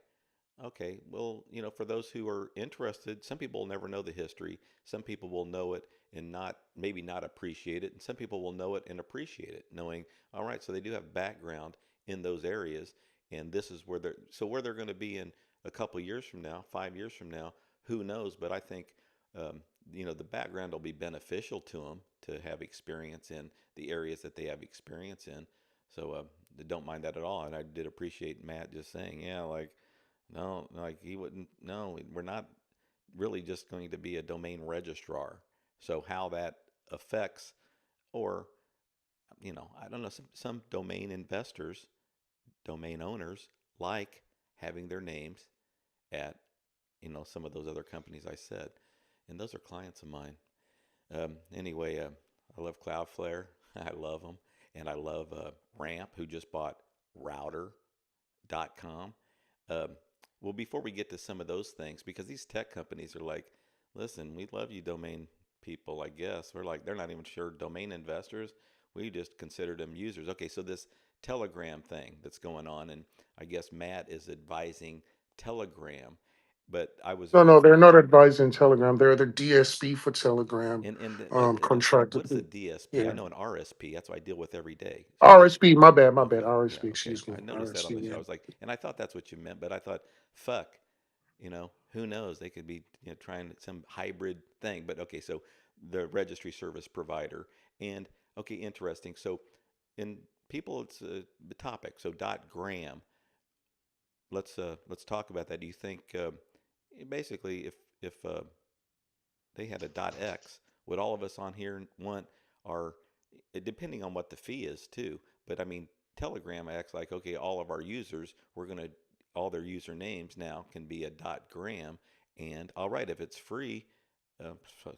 Okay, well, for those who are interested, some people will never know the history. Some people will know it and not, maybe not appreciate it. And some people will know it and appreciate it, knowing, all right, so they do have background in those areas. And this is where they're going to be in a couple years from now, 5 years from now, who knows? But I think, the background will be beneficial to them to have experience in the areas that they have experience in. So don't mind that at all. And I did appreciate Matt just saying, yeah, like, no, like he wouldn't. No, we're not really just going to be a domain registrar. So how that affects, or I don't know, some domain investors, domain owners like having their names at some of those other companies I said, and those are clients of mine. Anyway, I love Cloudflare. I love them, and I love Ramp, who just bought Router.com. Um, well, before we get to some of those things, because these tech companies are like, listen, we love you, domain people, I guess. We're like, they're not even sure domain investors. We just consider them users. Okay, so this Telegram thing that's going on, and I guess Matt is advising Telegram, but I was, No, no, they're not advising Telegram. They're the DSP for Telegram, but contracted. what is a DSP? I Yeah. know an RSP. That's what I deal with every day. So what is RSP, my bad. Okay, yeah, RSP, okay. excuse me. I noticed that on RSP, the show. yeah. I was like, and I thought that's what you meant, but I thought, fuck, who knows? They could be trying some hybrid thing. But okay, so the registry service provider, and okay, interesting. So in people, it's the topic. So .gram. Let's talk about that. Do you think basically if they had a .x, would all of us on here want our, depending on what the fee is too, but I mean, Telegram acts like, okay, all of our users, all their usernames now can be a .gram, and all right, if it's free, so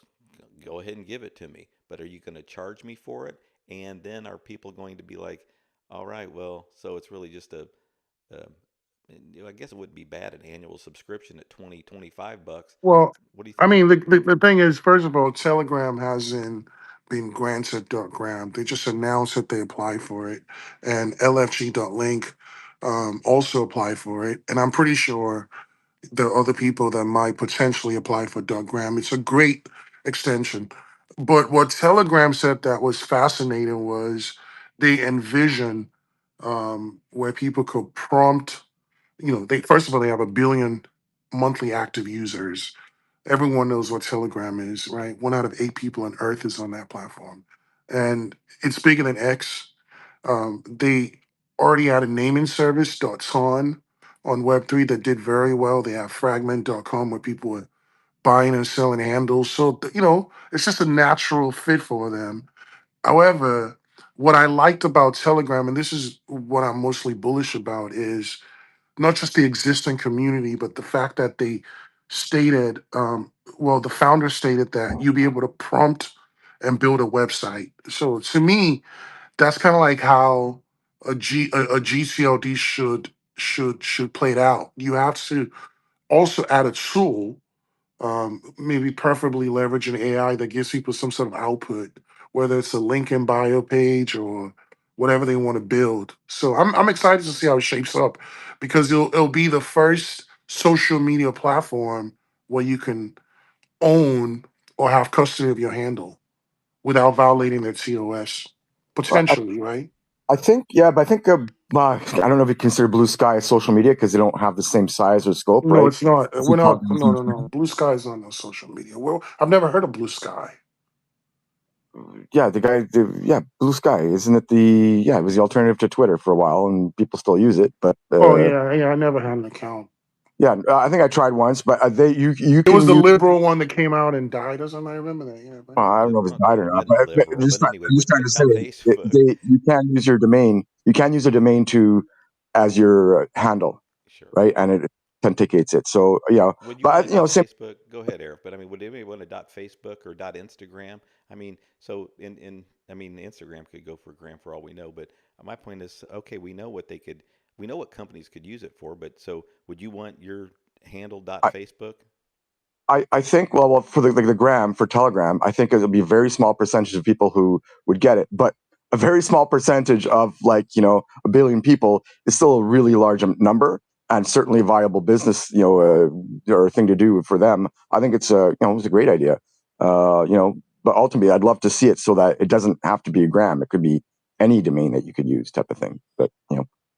go ahead and give it to me, but are you going to charge me for it? And then are people going to be like, All right. Well, so it's really just um, I guess it wouldn't be bad an annual subscription at 20, 25 bucks. Well, What do you I think? mean, the thing is, first of all, Telegram hasn't been granted .gram. They just announced that they applied for it, and LFG.link also applied for it. And I'm pretty sure there are other people that might potentially apply for .gram. It's a great extension. But what Telegram said that was fascinating was they envision where people could prompt. They first of all they have a billion monthly active users. Everyone knows what Telegram is, right? 1 out of 8 people on Earth is on that platform, and it's bigger than X. They already had a naming service, .ton, on Web3 that did very well. They have Fragment.com where people were buying and selling handles. So, it's just a natural fit for them. However, what I liked about Telegram, and this is what I'm mostly bullish about, is not just the existing community, but the fact that they stated, the founder stated that you'll be able to prompt and build a website. So to me, that's kind of like how a GCLD should play it out. You have to also add a tool, maybe preferably leverage an AI that gives people some sort of output, whether it's a link in bio page or whatever they want to build. So I'm excited to see how it shapes up because it'll be the first social media platform where you can own or have custody of your handle without violating their TOS Well, potentially, right? I think, yeah, but I think I don't know if you consider Blue Sky social media because they don't have the same size or scope, No, right? it's not. I We're think not. Telegram No, no, no. Blue Sky is not no social media. Well, I've never heard of Blue Sky. yeah, yeah, Blue Sky, isn't it it was the alternative to Twitter for a while, and people still use it, but Oh yeah, yeah. I never had an account. yeah, I think I tried once, but you It was can the use. liberal one that came out and died or something. I remember that. Yeah, but I don't know if it's Well, died it or not, wasn't but liberal, but anyway, I'm just trying to say Facebook. you can use your domain. You can use a domain to as your handle, Sure. right? And it authenticates it. So yeah, Would you want but a dot same. Facebook? Go ahead, Eric. But I mean, would anybody want a dot Facebook or dot Instagram? I mean, so I mean, Instagram could go for gram for all we know. But my point is, okay, we know what companies could use it for. But so, would you want your handle dot Facebook? I think well for the gram for Telegram, I think it'll be a very small percentage of people who would get it, but a very small percentage of a billion people is still a really large number and certainly a viable business or thing to do for them. I think it's a great idea. But ultimately, I'd love to see it so that it doesn't have to be a gram. It could be any domain that you could use, type of thing. But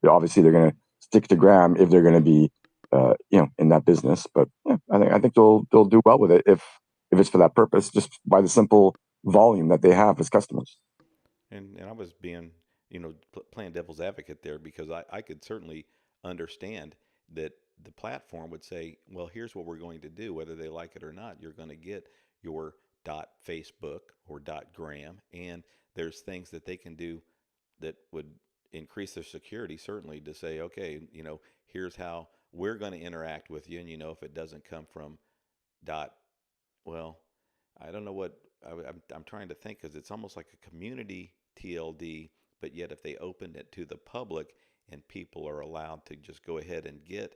obviously they're going to stick to gram if they're going to be in that business. But yeah, I think they'll do well with it if it's for that purpose, just by the simple volume that they have as customers. And I was being, playing devil's advocate there because I could certainly understand that the platform would say, well, here's what we're going to do, whether they like it or not. You're going to get your dot Facebook or dot gram, and there's things that they can do that would increase their security, certainly to say, okay, here's how we're going to interact with you. And, if it doesn't come from dot, well, I don't know what I'm trying to think because it's almost like a community TLD, but yet if they opened it to the public and people are allowed to just go ahead and get,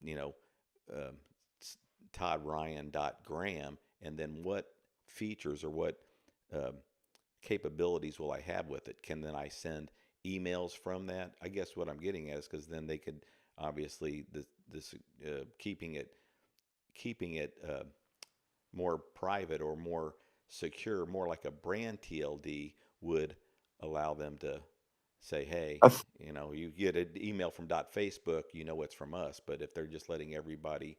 you know, um, Todd Ryan Graham, and then what features or what um, capabilities will I have with it? Can then I send emails from that? I guess what I'm getting at is because then they could obviously this keeping it more private or more secure, more like a brand TLD would allow them to say, hey, I th- you get an email from Facebook, it's from us. But if they're just letting everybody,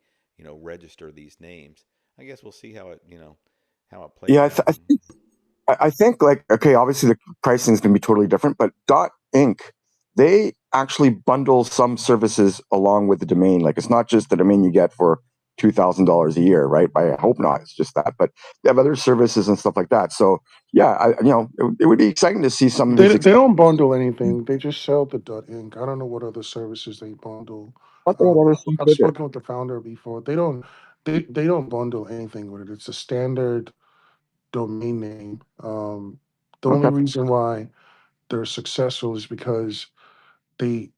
register these names, I guess we'll see how it plays yeah, out. I think like okay, obviously the pricing is going to be totally different, but Dot Inc. They actually bundle some services along with the domain. Like it's not just the domain you get for $2,000 a year, right? I hope not. It's just that, but they have other services and stuff like that. So yeah, it would be exciting to see some of They these. they don't bundle anything. They just sell the .inc. I don't know what other services they bundle. I thought they had other stuff I've with it. spoken with the founder before. They don't bundle anything with it. It's a standard domain name. The only Okay. reason why they're successful is because they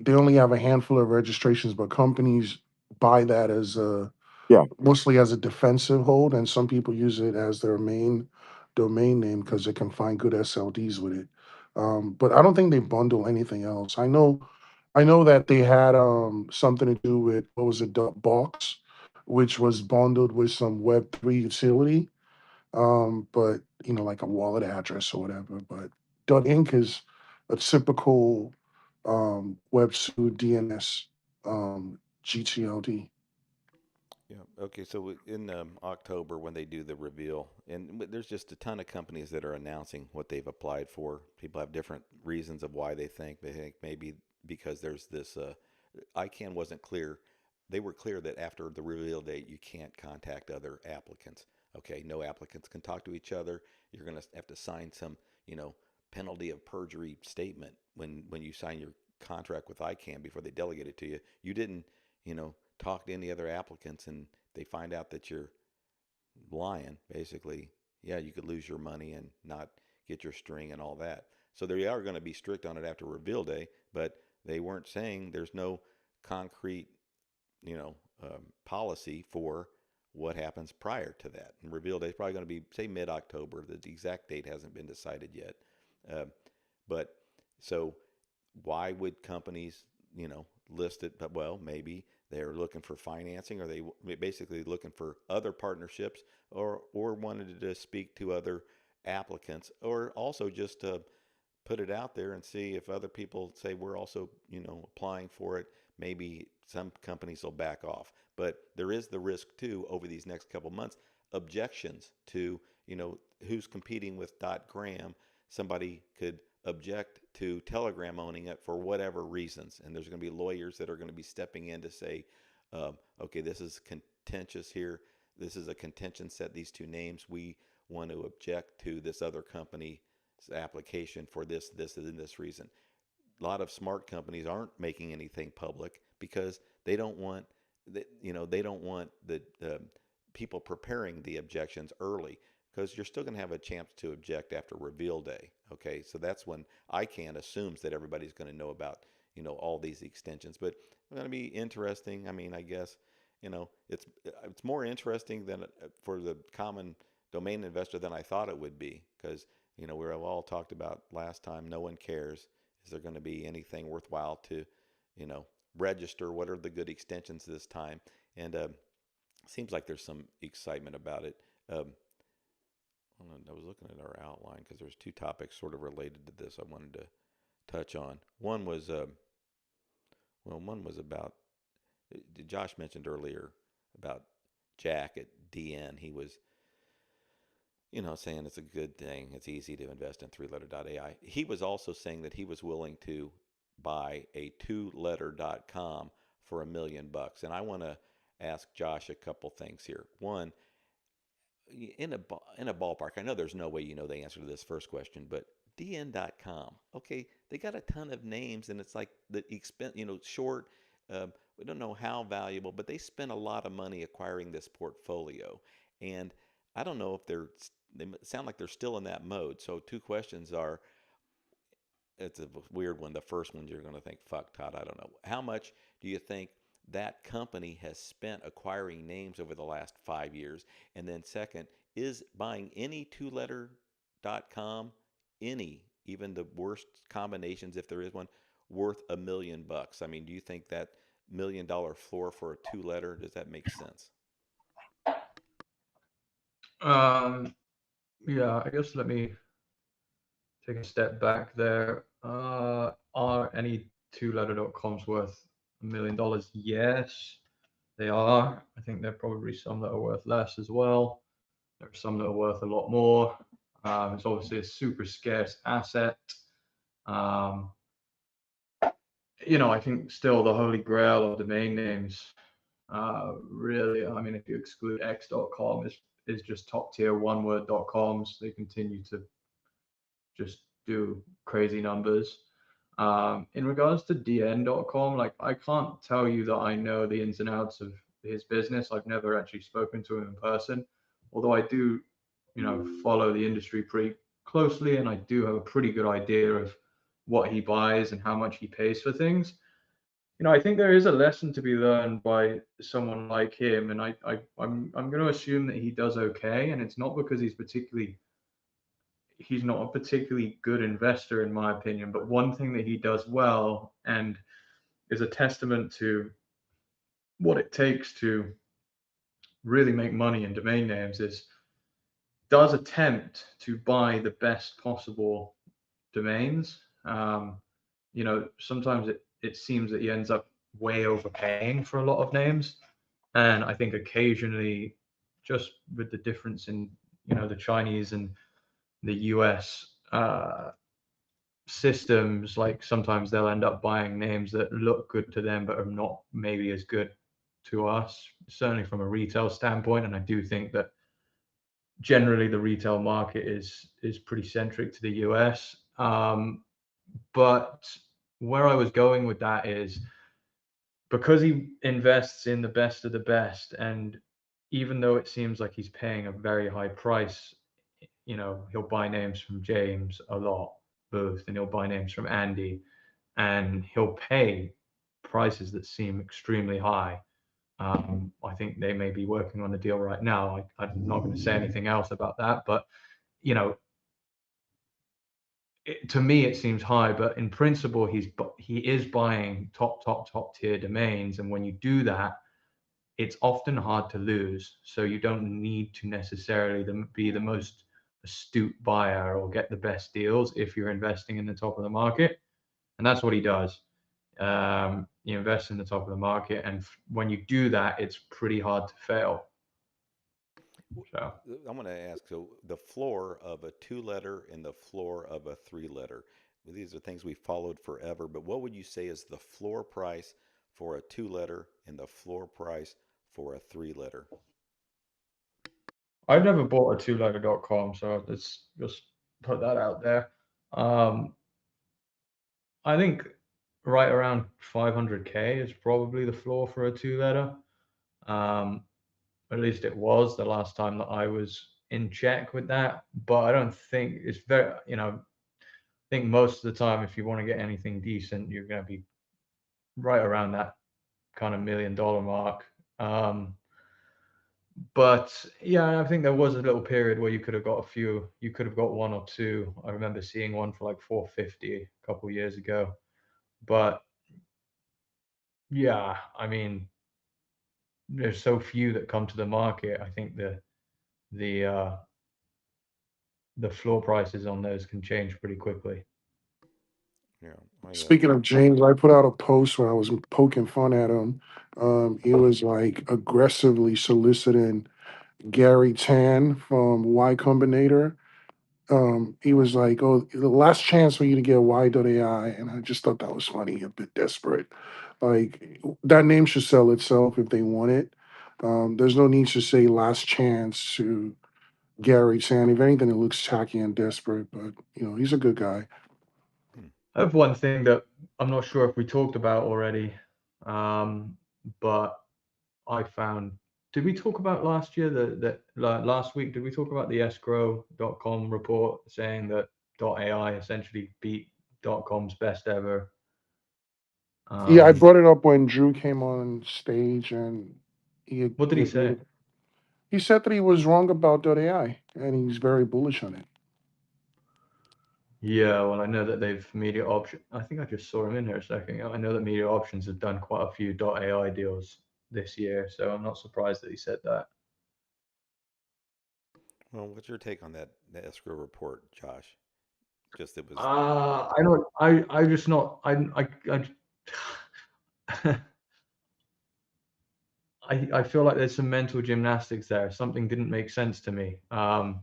only have a handful of registrations, but companies buy that as a Yeah. mostly as a defensive hold, and some people use it as their main domain name because they can find good SLDs with it. But I don't think they bundle anything else. I know that they had something to do with what was it, Box, which was bundled with some Web3 utility, but like a wallet address or whatever. But .inc is a typical Web2 DNS GTLD. Yeah. Okay. So in October, when they do the reveal, and there's just a ton of companies that are announcing what they've applied for. People have different reasons of why they think. They think maybe because there's this. ICANN wasn't clear. They were clear that after the reveal date, you can't contact other applicants. Okay. No applicants can talk to each other. You're going to have to sign some, penalty of perjury statement when you sign your contract with ICANN before they delegate it to you. You didn't, talk to any other applicants and they find out that you're lying, basically, yeah, you could lose your money and not get your string and all that. So they are going to be strict on it after reveal day, but they weren't saying there's no concrete, policy for what happens prior to that. And reveal day is probably going to be, say, mid-October. The exact date hasn't been decided yet. Uh, but so why would companies, list it? But well, maybe they're looking for financing, or they basically looking for other partnerships, or wanted to speak to other applicants, or also just to put it out there and see if other people say we're also, applying for it. Maybe some companies will back off, but there is the risk too over these next couple months. Objections to, who's competing with .gram. Somebody could object to Telegram owning it for whatever reasons, and there's going to be lawyers that are going to be stepping in to say, okay, this is contentious here. This is a contention set. These two names. We want to object to this other company's application for this, and this reason. A lot of smart companies aren't making anything public because they don't want they don't want the people preparing the objections early, because you're still going to have a chance to object after reveal day. Okay, so that's when ICANN assumes that everybody's going to know about all these extensions. But it's going to be interesting. I mean, I guess it's more interesting than for the common domain investor than I thought it would be, because we all talked about last time. No one cares. Is there going to be anything worthwhile to register? What are the good extensions this time? And seems like there's some excitement about it. I was looking at our outline because there's two topics sort of related to this I wanted to touch on. One was about Josh mentioned earlier about Jack at DN. He was saying it's a good thing. It's easy to invest in three-letter.ai. He was also saying that he was willing to buy a two-letter.com for $1 million. And I want to ask Josh a couple things here. One, in a ballpark, I know there's no way the answer to this first question, but DN.com, okay, they got a ton of names, and it's like the expense, short. We don't know how valuable, but they spent a lot of money acquiring this portfolio, and I don't know if they sound like they're still in that mode. So two questions are, it's a weird one. The first one, you're going to think, fuck, Todd, I don't know. How much do you think that company has spent acquiring names over the last 5 years? And then second, is buying any two-letter.com, even the worst combinations, if there is one, worth $1 million? I mean, do you think that $1 million floor for a two-letter, does that make sense? Yeah, I guess let me take a step back there. Are any two-letter.coms worth $1 million? Yes, they are. I think there are probably some that are worth less as well. There are some that are worth a lot more. It's obviously a super scarce asset. I think still the holy grail of domain names, really, I mean, if you exclude x.com, is just top tier one-word.coms. They continue to just do crazy numbers. In regards to DN.com, like, I can't tell you that I know the ins and outs of his business. I've never actually spoken to him in person, although I do, follow the industry pretty closely, and I do have a pretty good idea of what he buys and how much he pays for things. I think there is a lesson to be learned by someone like him, and I'm going to assume that he does okay, and it's not because he's not a particularly good investor in my opinion, but one thing that he does well and is a testament to what it takes to really make money in domain names is does attempt to buy the best possible domains. Sometimes it seems that he ends up way overpaying for a lot of names. And I think occasionally, just with the difference in, the Chinese and the US systems, like sometimes they'll end up buying names that look good to them, but are not maybe as good to us, certainly from a retail standpoint. And I do think that generally the retail market is pretty centric to the US. But where I was going with that is because he invests in the best of the best, and even though it seems like he's paying a very high price, he'll buy names from James a lot, Booth, and he'll buy names from Andy, and he'll pay prices that seem extremely high. I think they may be working on a deal right now. I'm not going to say anything else about that, but to me it seems high. But in principle, he is buying top tier domains, and when you do that, it's often hard to lose. So you don't need to necessarily be the most astute buyer or get the best deals if you're investing in the top of the market, and that's what he does. You invest in the top of the market, and when you do that, it's pretty hard to fail. So I'm going to ask, so the floor of a 2-letter and the floor of a 3-letter. These are things we followed forever, but what would you say is the floor price for a 2-letter and the floor price for a 3-letter? I've never bought a two-letter.com, so let's just put that out there. I think right around 500K is probably the floor for a 2-letter. At least it was the last time that I was in check with that. But I don't think it's very, I think most of the time, if you want to get anything decent, you're going to be right around that kind of $1 million mark. But yeah, I think there was a little period where you could have got a few. You could have got one or two. I remember seeing one for like 450 a couple of years ago. But yeah, I mean, there's so few that come to the market. I think the floor prices on those can change pretty quickly. Yeah. Speaking of James, I put out a post when I was poking fun at him. He was like aggressively soliciting Gary Tan from Y Combinator. He was like, "Oh, the last chance for you to get Y.ai," and I just thought that was funny, a bit desperate. Like that name should sell itself if they want it. There's no need to say last chance to Gary Tan. If anything, it looks tacky and desperate, but he's a good guy. I have one thing that I'm not sure if we talked about already, but I found. Did we talk about last year that last week? Did we talk about the escrow.com report saying that .ai essentially beat .com's best ever? Yeah, I brought it up when Drew came on stage, and What did he say? He said that he was wrong about .ai, and he's very bullish on it. Yeah, well, I know that they've Media Option. I think I just saw him in here a second ago. I know that Media Options have done quite a few .ai deals this year, so I'm not surprised that he said that. Well, what's your take on that escrow report, Josh? Just it was. I don't. I just not. I feel like there's some mental gymnastics there. Something didn't make sense to me. I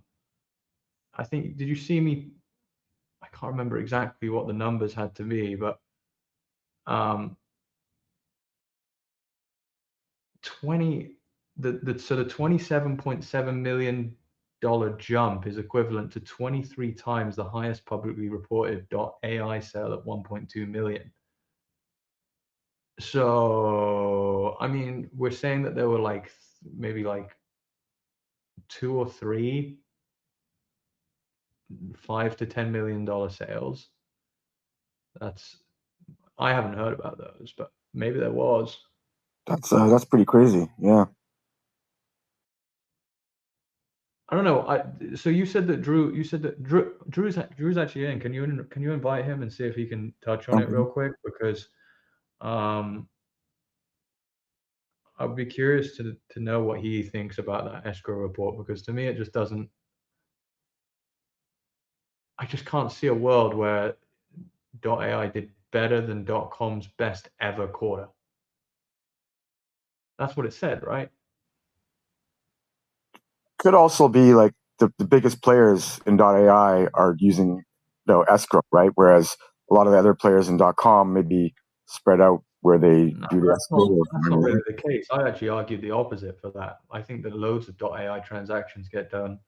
think. Did you see me? I can't remember exactly what the numbers had to be, but 20. The $27.7 million jump is equivalent to 23 times the highest publicly reported .ai sale at 1.2 million. So, I mean, we're saying that there were like maybe like 2 or 3 $5 to $10 million sales. I haven't heard about those, but maybe there was. That's pretty crazy. Yeah. I don't know. So you said that Drew's actually in. Can you invite him and see if he can touch on it real quick? Because I'd be curious to know what he thinks about that escrow report, because to me it just doesn't. I just can't see a world where .ai did better than .com's best ever quarter. That's what it said, right? Could also be like the biggest players in .ai are using escrow, right? Whereas a lot of the other players in .com may be spread out where they No, do the escrow. that's not really the case. I actually argued the opposite for that. I think that loads of .ai transactions get done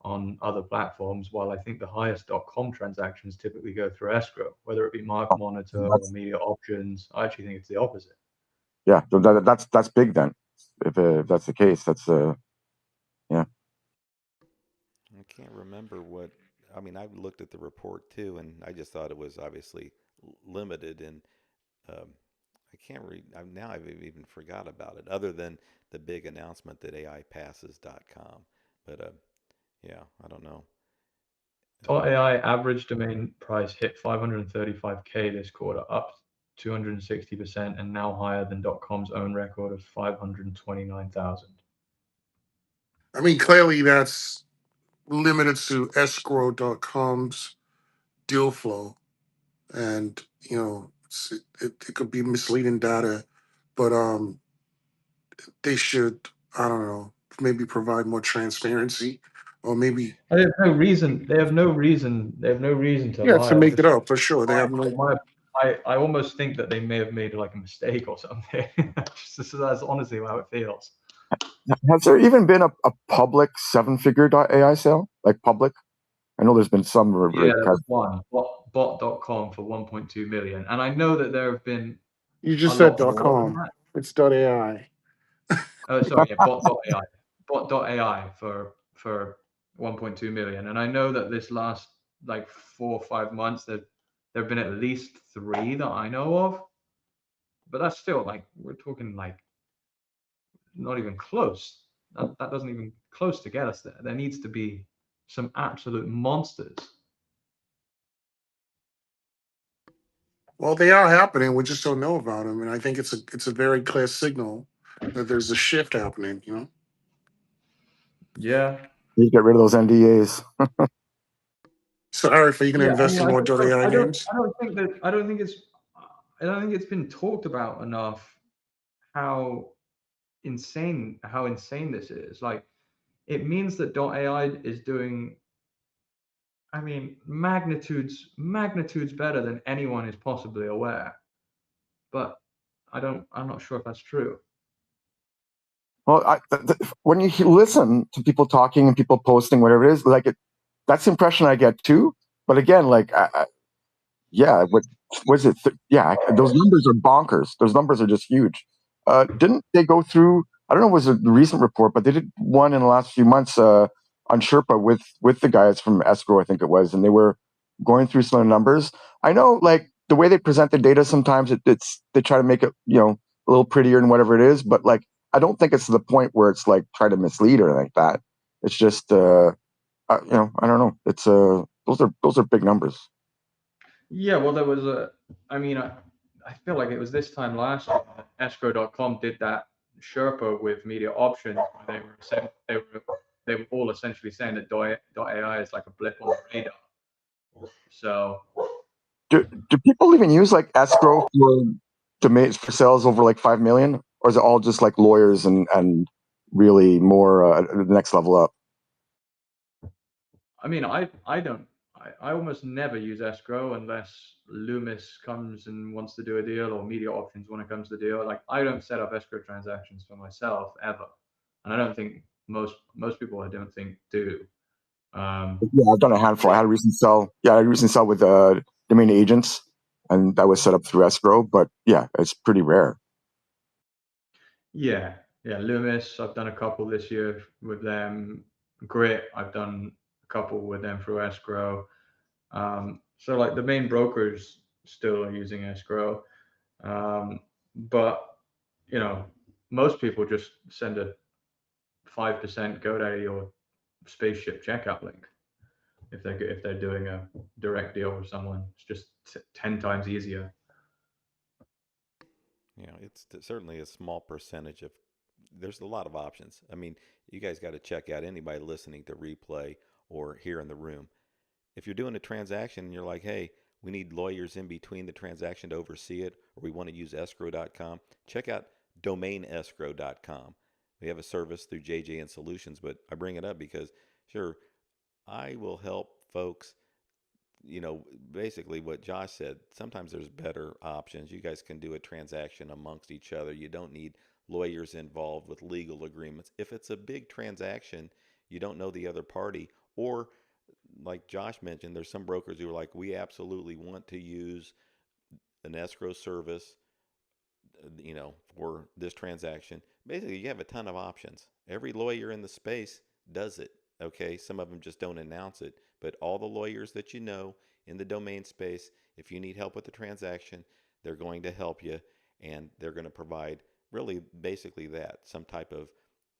on other platforms, while I think the highest .com transactions typically go through escrow, whether it be Mark Monitor or Media Options. I actually think it's the opposite. Yeah, that's big then. If that's the case, that's yeah. I can't remember what. I mean, I looked at the report too, and I just thought it was obviously limited, and um, I can't read. Now I've even forgot about it, other than the big announcement that AIpasses.com. But yeah, I don't know. .ai average domain price hit 535K this quarter, up 260%, and now higher than .com's own record of 529,000. I mean, clearly that's limited to escrow.com's deal flow. And, it could be misleading data, but they should, I don't know, maybe provide more transparency, or maybe They have no reason. They have no reason. They have no reason to to lie. make it up for sure. They have I almost think that they may have made like a mistake or something. That's honestly how it feels. Has there even been a public seven-figure .ai sale? Like public? I know there's been some. Yeah, there was one bot.com for 1.2 million, and I know that there have been You a just said lot more than .com. that. It's .ai. Oh, sorry, yeah, bot.ai for 1.2 million, and I know that this last like 4 or 5 months there have been at least 3 that I know of, but that's still like we're talking like not even close. That doesn't even close to get us there. There needs to be some absolute monsters. Well, they are happening. We just don't know about them, and I think it's a very clear signal that there's a shift happening. Yeah. You get rid of those NDAs. So, Eric, are you going to Yeah, I invest mean, in more .ai games? I don't think it's been talked about enough how insane this is. Like, it means that .ai is doing, I mean, magnitudes better than anyone is possibly aware. But I'm not sure if that's true. Well, when you listen to people talking and people posting whatever it is, that's the impression I get too. But again, yeah, what was it? Yeah, those numbers are bonkers. Those numbers are just huge. Didn't they go through? I don't know. It was a recent report, but they did one in the last few months on Sherpa with the guys from escrow, I think it was, and they were going through some of the numbers. I know, like the way they present the data, sometimes they try to make it a little prettier and whatever it is, but like I don't think it's to the point where it's like try to mislead or anything like that. It's just I don't know. It's those are big numbers. Yeah, well, there was I mean, I feel like it was this time last year that escrow.com did that Sherpa with Media Options, where they were all essentially saying that .ai is like a blip on the radar. So Do people even use like escrow for domains for sales over like 5 million, or is it all just like lawyers and really more the next level up? I mean, I almost never use escrow unless Loomis comes and wants to do a deal, or Media Options when it comes to deal. Like, I don't set up escrow transactions for myself ever, and I don't think most people I don't think do. Yeah, I've done a handful. I had a recent sell. Yeah, I had a recent sell with domain agents, and that was set up through escrow. But yeah, it's pretty rare. Yeah, Loomis, I've done a couple this year with them. Grit, I've done a couple with them through escrow. So like the main brokers still are using escrow. But you know, most people just send a 5% GoDaddy or spaceship checkout link if they're doing a direct deal with someone. It's just 10 times easier. You know, it's certainly a small percentage of. There's a lot of options. I mean, you guys got to check out anybody listening to replay or here in the room. If you're doing a transaction and you're like, hey, we need lawyers in between the transaction to oversee it, or we want to use escrow.com, check out domainescrow.com. We have a service through JJN Solutions, but I bring it up because, sure, I will help folks. Basically what Josh said, sometimes there's better options. You guys can do a transaction amongst each other. You don't need lawyers involved with legal agreements. If it's a big transaction, you don't know the other party, or like Josh mentioned, there's some brokers who are like, we absolutely want to use an escrow service, for this transaction. Basically, you have a ton of options. Every lawyer in the space does it. Okay, some of them just don't announce it, but all the lawyers that you know in the domain space, if you need help with the transaction, they're going to help you, and they're going to provide really basically that, some type of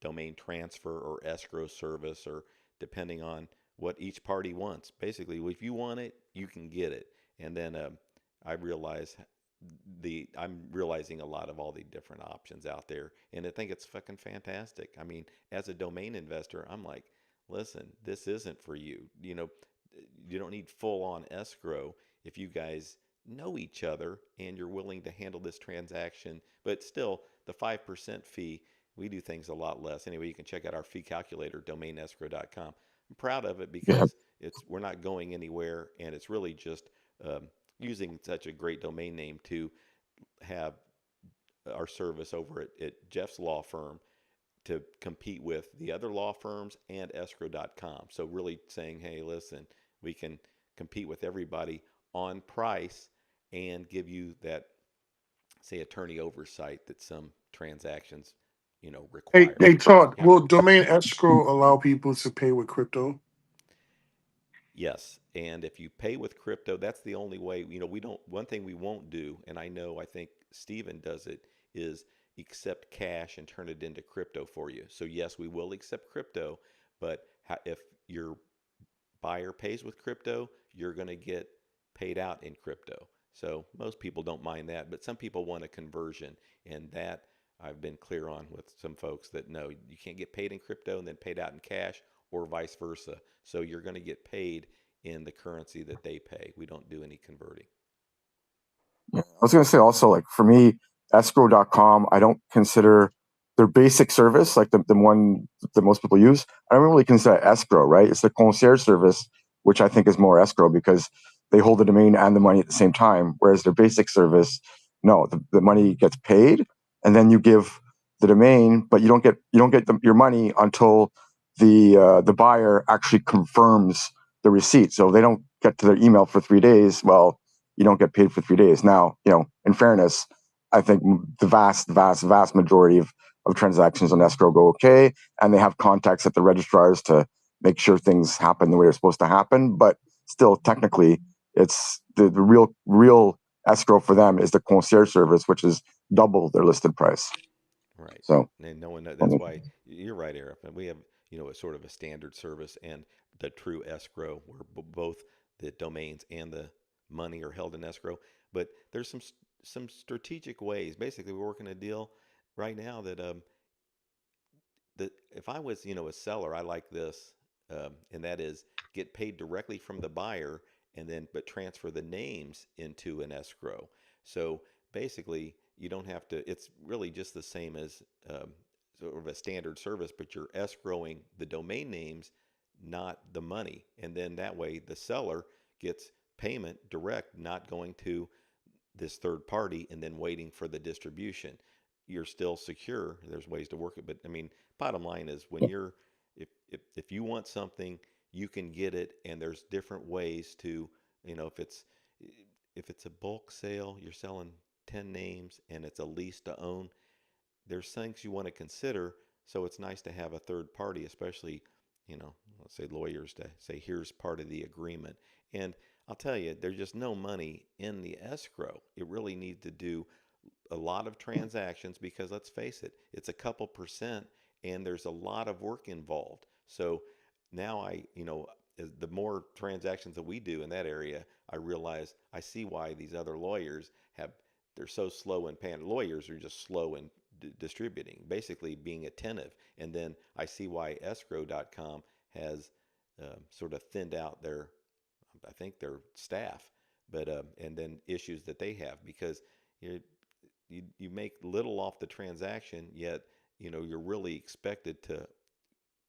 domain transfer or escrow service, or depending on what each party wants. Basically, if you want it, you can get it. And then I realize I'm realizing a lot of all the different options out there, and I think it's fucking fantastic. I mean, as a domain investor, I'm like, listen, this isn't for you. You don't need full on escrow if you guys know each other and you're willing to handle this transaction. But still, the 5% fee, we do things a lot less. Anyway, you can check out our fee calculator, domainescrow.com. I'm proud of it Yeah. because we're not going anywhere, and it's really just using such a great domain name to have our service over at Jeff's law firm to compete with the other law firms and escrow.com. So really saying, hey, listen, we can compete with everybody on price and give you that, say, attorney oversight that some transactions, Hey, require. hey, Todd, Yeah. will domain escrow allow people to pay with crypto? Yes, and if you pay with crypto, that's the only way. We don't. One thing we won't do, and I think Steven does it, is accept cash and turn it into crypto for you. So yes, we will accept crypto, but if your buyer pays with crypto, you're going to get paid out in crypto. So most people don't mind that, but some people want a conversion, and that I've been clear on with some folks that no, you can't get paid in crypto and then paid out in cash, or vice versa. So you're going to get paid in the currency that they pay. We don't do any converting. Yeah. I was going to say also, like for me, escrow.com, I don't consider their basic service, like the one that most people use. I don't really consider escrow, right? It's the concierge service, which I think is more escrow because they hold the domain and the money at the same time. Whereas their basic service, no, the money gets paid and then you give the domain, but you don't get your money until the buyer actually confirms the receipt. So they don't get to their email for 3 days. Well, you don't get paid for 3 days. Now, in fairness, I think the vast, vast, vast majority of transactions on escrow go okay, and they have contacts at the registrars to make sure things happen the way they're supposed to happen. But still, technically, it's the real escrow for them is the concierge service, which is double their listed price. Right. So, And no one, that's why you're right, Eric. And we have, a sort of a standard service and the true escrow where both the domains and the money are held in escrow. But there's some strategic ways. Basically, we're working a deal right now that if I was, a seller, I like this, and that is get paid directly from the buyer and then but transfer the names into an escrow. So basically, you don't have to. It's really just the same as sort of a standard service, but you're escrowing the domain names, not the money, and then that way the seller gets payment direct, not going to this third party and then waiting for the distribution. You're still secure. There's ways to work it, but I mean, bottom line is when you're if you want something, you can get it, and there's different ways to, if it's a bulk sale, you're selling 10 names and it's a lease to own, there's things you want to consider. So it's nice to have a third party, especially, let's say lawyers, to say, here's part of the agreement. And I'll tell you, there's just no money in the escrow. It really needs to do a lot of transactions because let's face it, it's a couple percent and there's a lot of work involved. So now the more transactions that we do in that area, I realize I see why these other lawyers they're so slow in paying. Lawyers are just slow in distributing, basically being attentive. And then I see why escrow.com has sort of thinned out I think their staff, but and then issues that they have because you you make little off the transaction, yet you're really expected to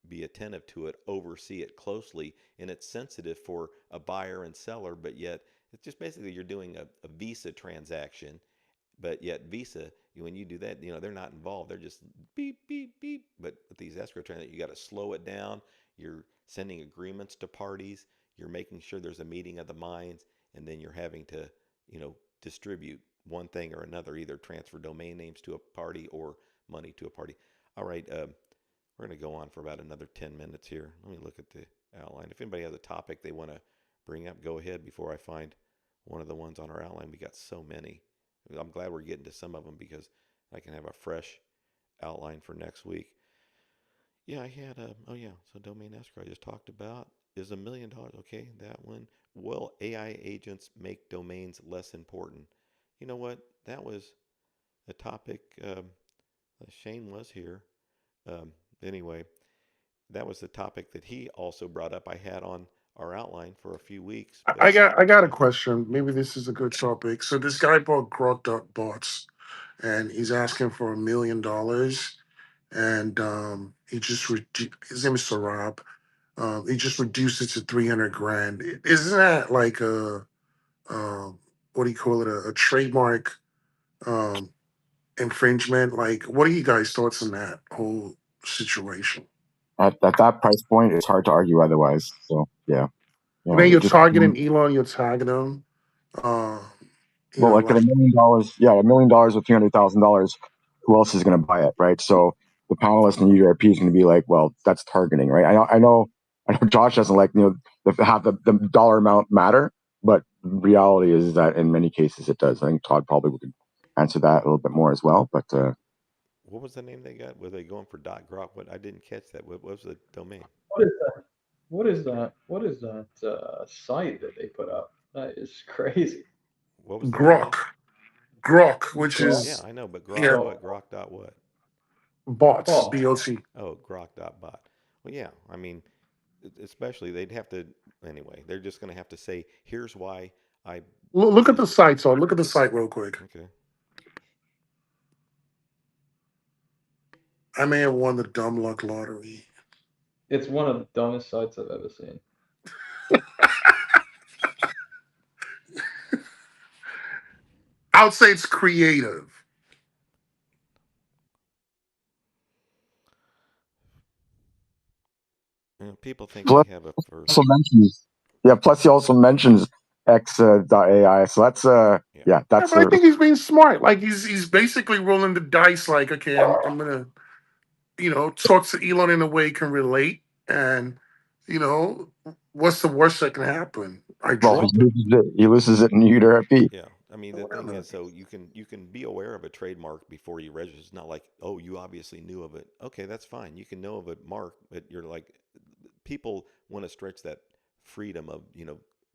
be attentive to it, oversee it closely, and it's sensitive for a buyer and seller, but yet it's just basically you're doing a Visa transaction, but yet Visa, when you do that, they're not involved. They're just beep, beep, beep. But with these escrow transactions, you got to slow it down. You're sending agreements to parties. You're making sure there's a meeting of the minds, and then you're having to, distribute one thing or another, either transfer domain names to a party or money to a party. All right, we're going to go on for about another 10 minutes here. Let me look at the outline. If anybody has a topic they want to bring up, go ahead before I find one of the ones on our outline. We got so many. I'm glad we're getting to some of them because I can have a fresh outline for next week. Yeah, I had so domain escrow I just talked about is $1 million. Okay, that one. Will AI agents make domains less important? You know what? That was a topic. Shane was here. Anyway, that was the topic that he also brought up. I had on our outline for a few weeks. I But got I got a question. Maybe this is a good topic. So this guy bought Grok.bots, and he's asking for $1 million, and his name is Sarab. He just reduced it to 300 grand. Isn't that like a what do you call it? A trademark um, infringement? Like, what are you guys' thoughts on that whole situation? At that price point, it's hard to argue otherwise. So yeah, And then it you're just targeting Elon. You're tagging him. Uh, well, like at like $1 million, yeah, $1 million with $300,000, who else is going to buy it, right? So the panelist in URP is going to be like, well, that's targeting, right? I know Josh doesn't like have the dollar amount matter, but reality is that in many cases it does. I think Todd probably would answer that a little bit more as well, but what was the name they got? Were they going for .grok? What I didn't catch that. What was the domain? What is that? What is that? What is that site that they put up? That is crazy. What was the name Grok, again? Grok, which Grok. Yeah, is I know, but Grok yeah, Grok. what? Grok dot what? bots, Bot. BOT. Oh, Grok dot bot. Well, yeah. I mean, especially they'd have to anyway. They're just going to have to say, here's why I. Look This at the is site. So look at the site real quick. okay. I may have won the dumb luck lottery. It's one of the dumbest sites I've ever seen. I would say it's creative. People think they plus have a first. also mentions, yeah, plus he also mentions X AI. So that's Yeah. yeah, Yeah, that's but I think he's being smart. Like he's basically rolling the dice. Like, okay, I'm gonna talk to Elon in a way he can relate, and you know what's the worst that can happen? I well, drop it. he loses it in URP. Yeah, I mean the thing Whatever. is, so you can be aware of a trademark before you register. It's not like, oh, you obviously knew of it. Okay, that's fine. You can know of a mark, but you're like, people want to stretch that freedom of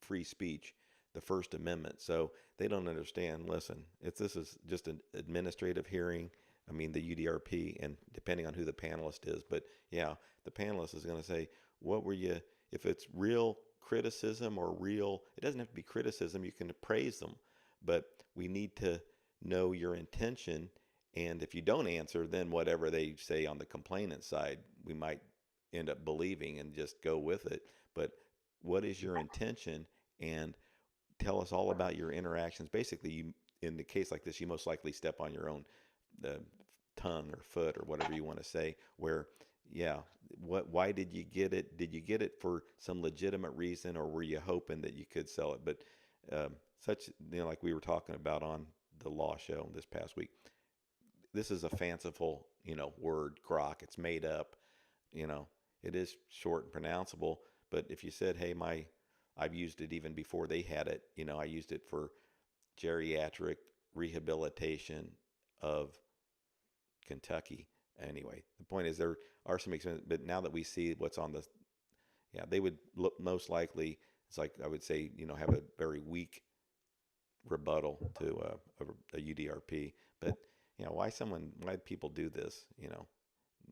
free speech, the First Amendment. So they don't understand. Listen, this is just an administrative hearing. I mean the UDRP, and depending on who the panelist is, but yeah, the panelist is going to say, what were you? If it's real criticism or real, it doesn't have to be criticism. You can praise them, but we need to know your intention. And if you don't answer, then whatever they say on the complainant side, we might end up believing and just go with it. But what is your intention? And tell us all about your interactions. Basically, in the case like this, you most likely step on your own uh, tongue or foot or whatever you want to say. Where, yeah, why did you get it? Did you get it for some legitimate reason, or were you hoping that you could sell it? But such, like we were talking about on the law show this past week, this is a fanciful, word, grok. It's made up, you know, it is short and pronounceable. But if you said, hey, I've used it even before they had it. I used it for geriatric rehabilitation of Kentucky. Anyway, the point is there are some expenses, but now that we see what's on the, yeah, they would look most likely. It's like I would say, have a very weak rebuttal to a UDRP. But why people do this?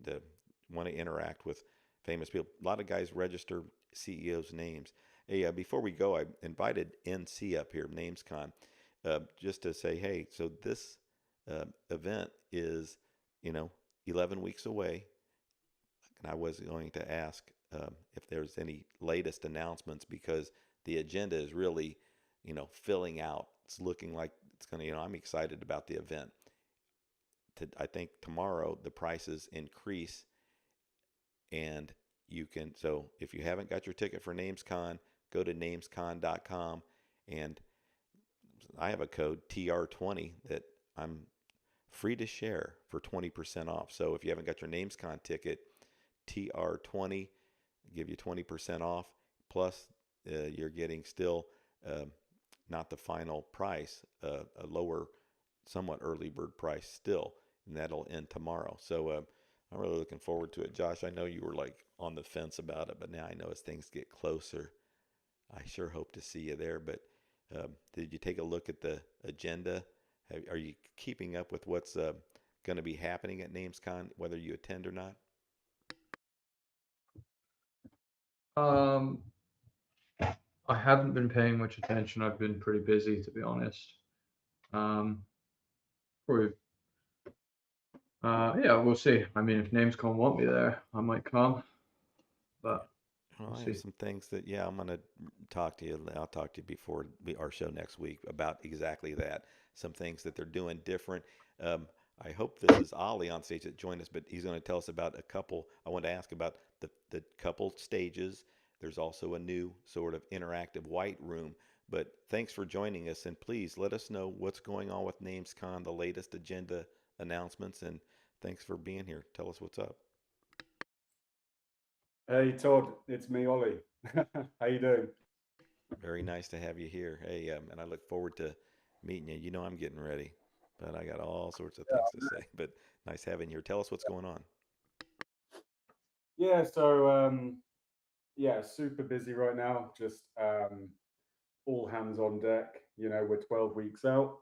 To want to interact with famous people. A lot of guys register CEOs' names. Hey, before we go, I invited NC up here, NamesCon, just to say, hey, so this event is, 11 weeks away. And I was going to ask if there's any latest announcements because the agenda is really, filling out. It's looking like it's going to, I'm excited about the event. I think tomorrow the prices increase, and you can, so if you haven't got your ticket for NamesCon, go to namescon.com, and I have a code TR20 that I'm free to share for 20% off. So if you haven't got your NamesCon ticket, TR20 give you 20% off, plus you're getting still not the final price, a lower, somewhat early bird price still, and that'll end tomorrow. So I'm really looking forward to it. Josh, I know you were like on the fence about it, but now I know as things get closer, I sure hope to see you there. But did you take a look at the agenda? Are you keeping up with what's going to be happening at NamesCon, whether you attend or not? I haven't been paying much attention. I've been pretty busy, to be honest. Probably, yeah, we'll see. I mean, if NamesCon want me there, I might come, but Well, we'll I see. have some things that, I'm going to talk to you. I'll talk to you before our show next week about exactly that. Some things that they're doing different. I hope this is Ollie on stage that joined us, but he's going to tell us about a couple. I want to ask about the couple stages. There's also a new sort of interactive white room. But thanks for joining us, and please let us know what's going on with NamesCon, the latest agenda announcements, and thanks for being here. Tell us what's up. Hey Todd, it's me, Ollie. How you doing? Very nice to have you here. Hey, and I look forward to meeting you. I'm getting ready, but I got all sorts of things to say. But nice having you here. Tell us what's going on. Yeah, so yeah, super busy right now. Just all hands on deck. We're 12 weeks out.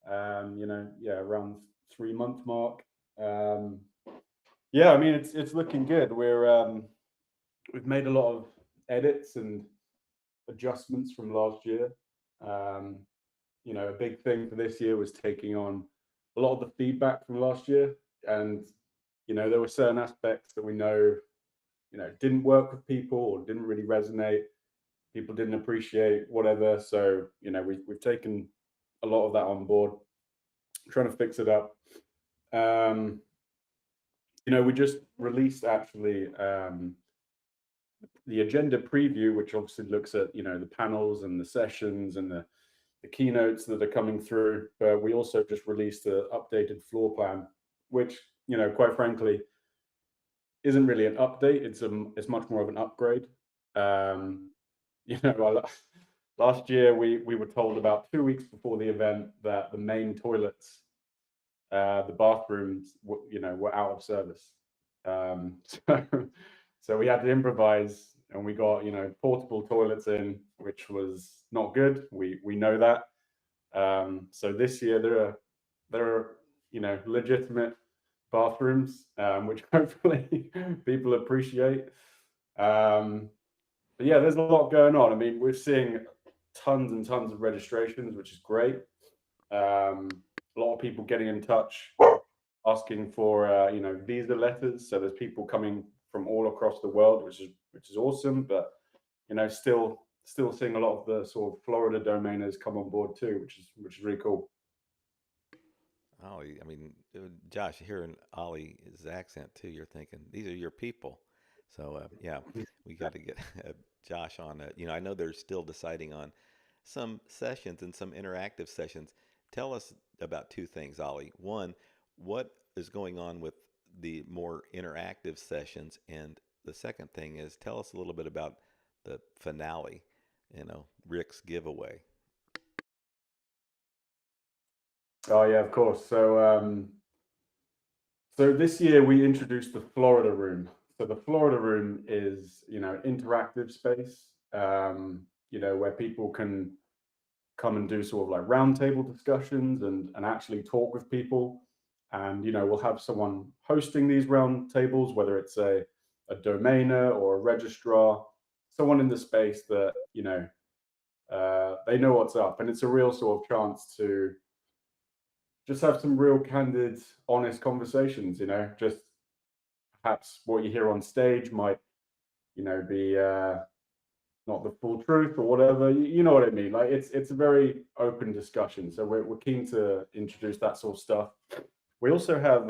Yeah, around 3 month mark. Yeah, I mean it's looking good. We've made a lot of edits and adjustments from last year. A big thing for this year was taking on a lot of the feedback from last year, and there were certain aspects that we know didn't work with people or didn't really resonate. People didn't appreciate whatever. So we've taken a lot of that on board, trying to fix it up. We just released actually the agenda preview, which obviously looks at the panels and the sessions and the keynotes that are coming through. But we also just released an updated floor plan, which quite frankly isn't really an update. It's much more of an upgrade. Last year we were told about 2 weeks before the event that the main toilets, the bathrooms, were out of service. So we had to improvise, and we got portable toilets in, which was not good. We know that. So this year there are legitimate bathrooms, which hopefully people appreciate. But yeah, there's a lot going on. I mean, we're seeing tons and tons of registrations, which is great. A lot of people getting in touch, asking for visa letters. So there's people coming from all across the world, which is awesome. But still seeing a lot of the sort of Florida domainers come on board too, which is really cool. Oh, I mean, Josh, hearing Ollie's accent too, you're thinking these are your people. So yeah, we got to get Josh on. I know they're still deciding on some sessions and some interactive sessions. Tell us about two things, Ollie. One, what is going on with the more interactive sessions, and the second thing is tell us a little bit about the finale. Rick's giveaway. Oh yeah, of course. So this year we introduced the Florida Room. So the Florida Room is, an interactive space, where people can come and do sort of like roundtable discussions and actually talk with people. And, we'll have someone hosting these roundtables, whether it's a domainer or a registrar, someone in the space that, they know what's up. And it's a real sort of chance to just have some real candid, honest conversations, just perhaps what you hear on stage might, be not the full truth or whatever. You know what I mean? Like it's a very open discussion. So we're keen to introduce that sort of stuff. We also have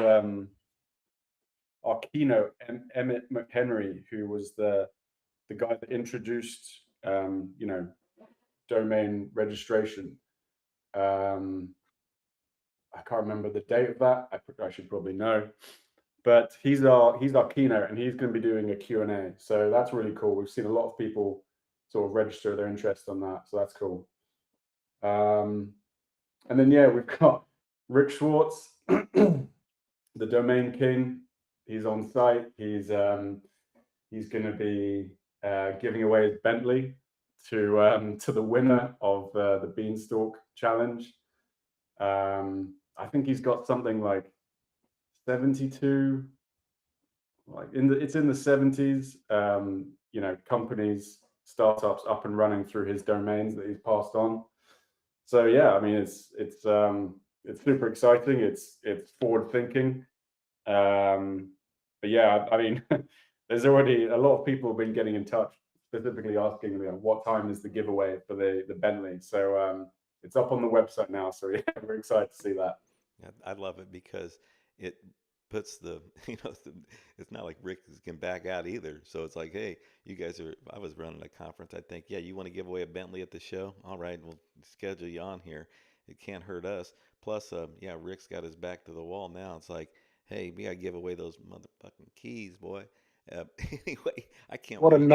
our keynote, Emmett McHenry, who was the guy that introduced domain registration. I can't remember the date of that. I should probably know. But he's our keynote, and he's going to be doing a Q&A. So that's really cool. We've seen a lot of people sort of register their interest on that. So that's cool. And then, we've got Rick Schwartz, the domain king. He's on site. He's going to be giving away his Bentley to the winner of the Beanstalk Challenge. I think he's got something like 72, like it's in the 70s. Companies, startups up and running through his domains that he's passed on. So I mean, it's super exciting. It's forward thinking. But I mean, there's already a lot of people have been getting in touch, specifically asking what time is the giveaway for the Bentley. So it's up on the website now. So we're excited to see that. Yeah, I love it because it puts the, it's not like Rick can back out either. So it's like, hey, I was running a conference. I think, yeah, you want to give away a Bentley at the show? All right, we'll schedule you on here. It can't hurt us. Plus, Rick's got his back to the wall now. It's like, hey, we got to give away those motherfucking keys, boy. Anyway, I can't What a wait.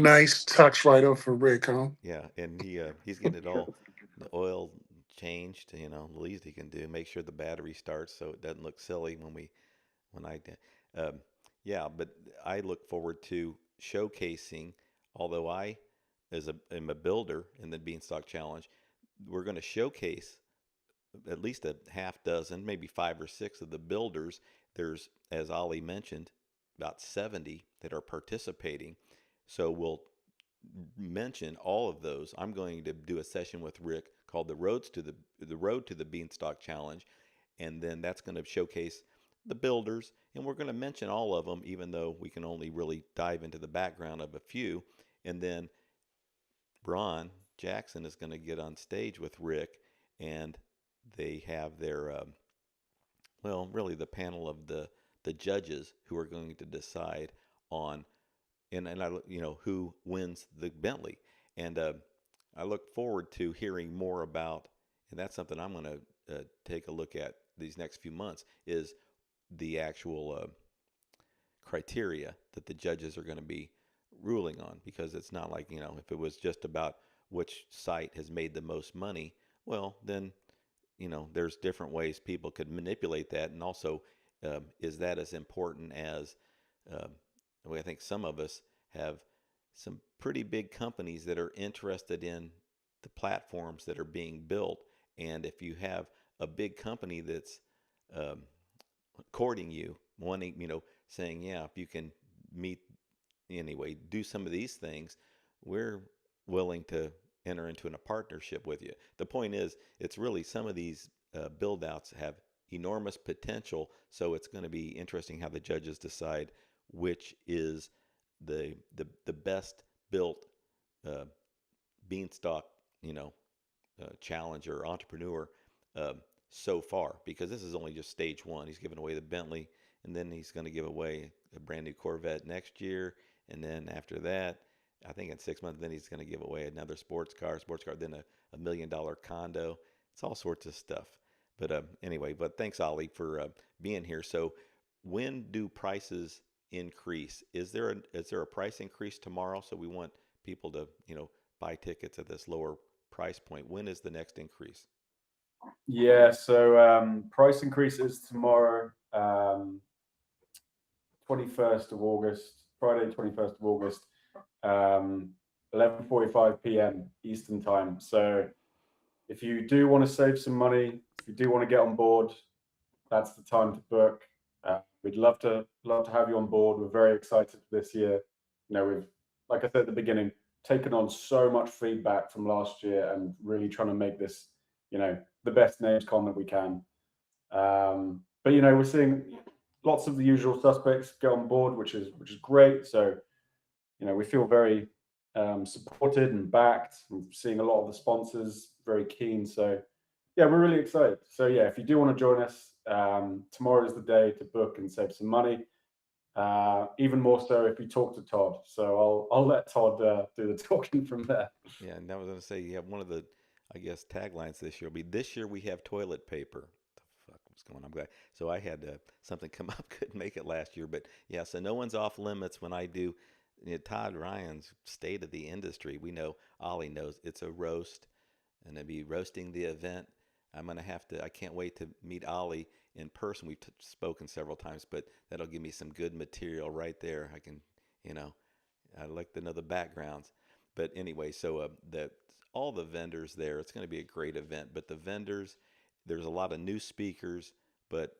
nice touch right off for Rick, huh? Yeah, and he's getting it all, the oil changed. The least he can do, make sure the battery starts so it doesn't look silly when I um, yeah. But I look forward to showcasing. Although I, am a builder in the Beanstalk Challenge, we're going to showcase at least a half dozen, maybe 5 or 6 of the builders. There's, as Ollie mentioned, about 70 that are participating. So we'll mention all of those. I'm going to do a session with Rick called the Road to the Beanstalk Challenge, and then that's going to showcase the builders, and we're going to mention all of them, even though we can only really dive into the background of a few. And then Ron Jackson is going to get on stage with Rick, and they have their really the panel of the judges who are going to decide on and I who wins the Bentley. And I look forward to hearing more about, and that's something I'm going to take a look at these next few months, is the actual criteria that the judges are going to be ruling on, because it's not like, if it was just about which site has made the most money, well, then, there's different ways people could manipulate that. And also, is that as important as, I think some of us have some pretty big companies that are interested in the platforms that are being built. And if you have a big company that's um, courting you, wanting, saying, yeah, if you can meet, anyway, do some of these things, we're willing to enter into a partnership with you. The point is, it's really some of these build outs have enormous potential. So it's going to be interesting how the judges decide which is the best built uh, beanstalk, challenger, entrepreneur uh, so far, because this is only just stage one. He's giving away the Bentley, and then he's going to give away a brand new Corvette next year, and then after that, I think in 6 months, then he's going to give away another sports car, then a $1 million condo. It's all sorts of stuff. But anyway, but thanks, Ollie, for being here. So when do prices increase? Is there a price increase tomorrow? So we want people to buy tickets at this lower price point. When is the next increase? Yeah, so price increase is tomorrow, 21st of August, Friday, 21st of August, 11:45 p.m. Eastern time. So if you do want to save some money, if you do want to get on board, that's the time to book. We'd love to have you on board. We're very excited for this year. We've, like I said at the beginning, taken on so much feedback from last year and really trying to make this, the best NamesCon that we can. But we're seeing lots of the usual suspects get on board, which is great. So, we feel very supported and backed. We're seeing a lot of the sponsors very keen. So, yeah, we're really excited. So, yeah, if you do want to join us, tomorrow is the day to book and save some money. Even more so if you talk to Todd. So I'll let Todd do the talking from there. Yeah, and I was going to say, you have one of the, I guess, taglines this year will be, this year we have toilet paper. The fuck was going on? I'm glad. So I had something come up, couldn't make it last year. But yeah, so no one's off limits when I do Todd Ryan's State of the Industry. We know, Ollie knows, it's a roast, and I'll be roasting the event. I'm going to have to, I can't wait to meet Ollie in person. We've spoken several times, but that'll give me some good material right there. I can, I like to know the backgrounds. But anyway, so all the vendors there, it's going to be a great event. But the vendors, there's a lot of new speakers, but,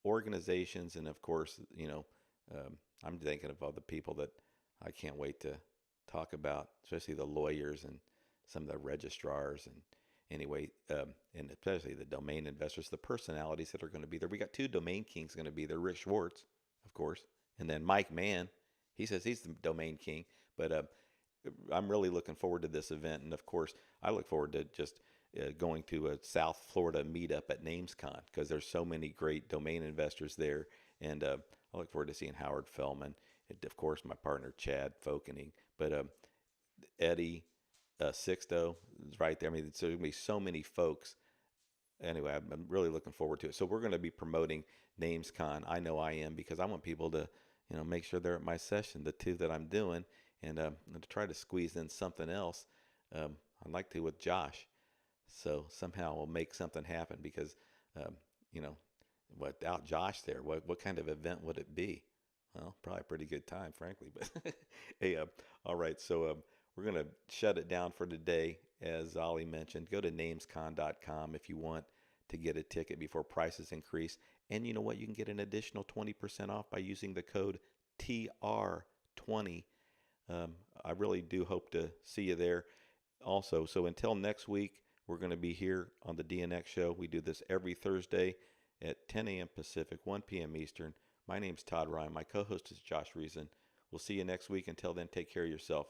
organizations, and of course, I'm thinking of all the people that I can't wait to talk about, especially the lawyers and some of the registrars and anyway, and especially the domain investors, the personalities that are going to be there. We got two domain kings going to be there. Rick Schwartz, of course, and then Mike Mann. He says he's the domain king, but I'm really looking forward to this event. And of course, I look forward to just going to a South Florida meetup at NamesCon because there's so many great domain investors there. And I look forward to seeing Howard Feldman, and of course, my partner, Chad Fokening, but Eddie Sixto is right there. I mean, there's going to be so many folks. Anyway, I'm really looking forward to it. So we're going to be promoting NamesCon. I know I am because I want people to, make sure they're at my session, the two that I'm doing, and to try to squeeze in something else. I'd like to with Josh. So somehow we'll make something happen because, without Josh there, what kind of event would it be? Well, probably a pretty good time, frankly. But hey, all right. So we're going to shut it down for today. As Ollie mentioned, go to namescon.com if you want to get a ticket before prices increase. And you know what? You can get an additional 20% off by using the code TR20. I really do hope to see you there also. So until next week, we're going to be here on the DNX Show. We do this every Thursday at 10 a.m. Pacific, 1 p.m. Eastern. My name's Todd Ryan. My co-host is Josh Reason. We'll see you next week. Until then, take care of yourself.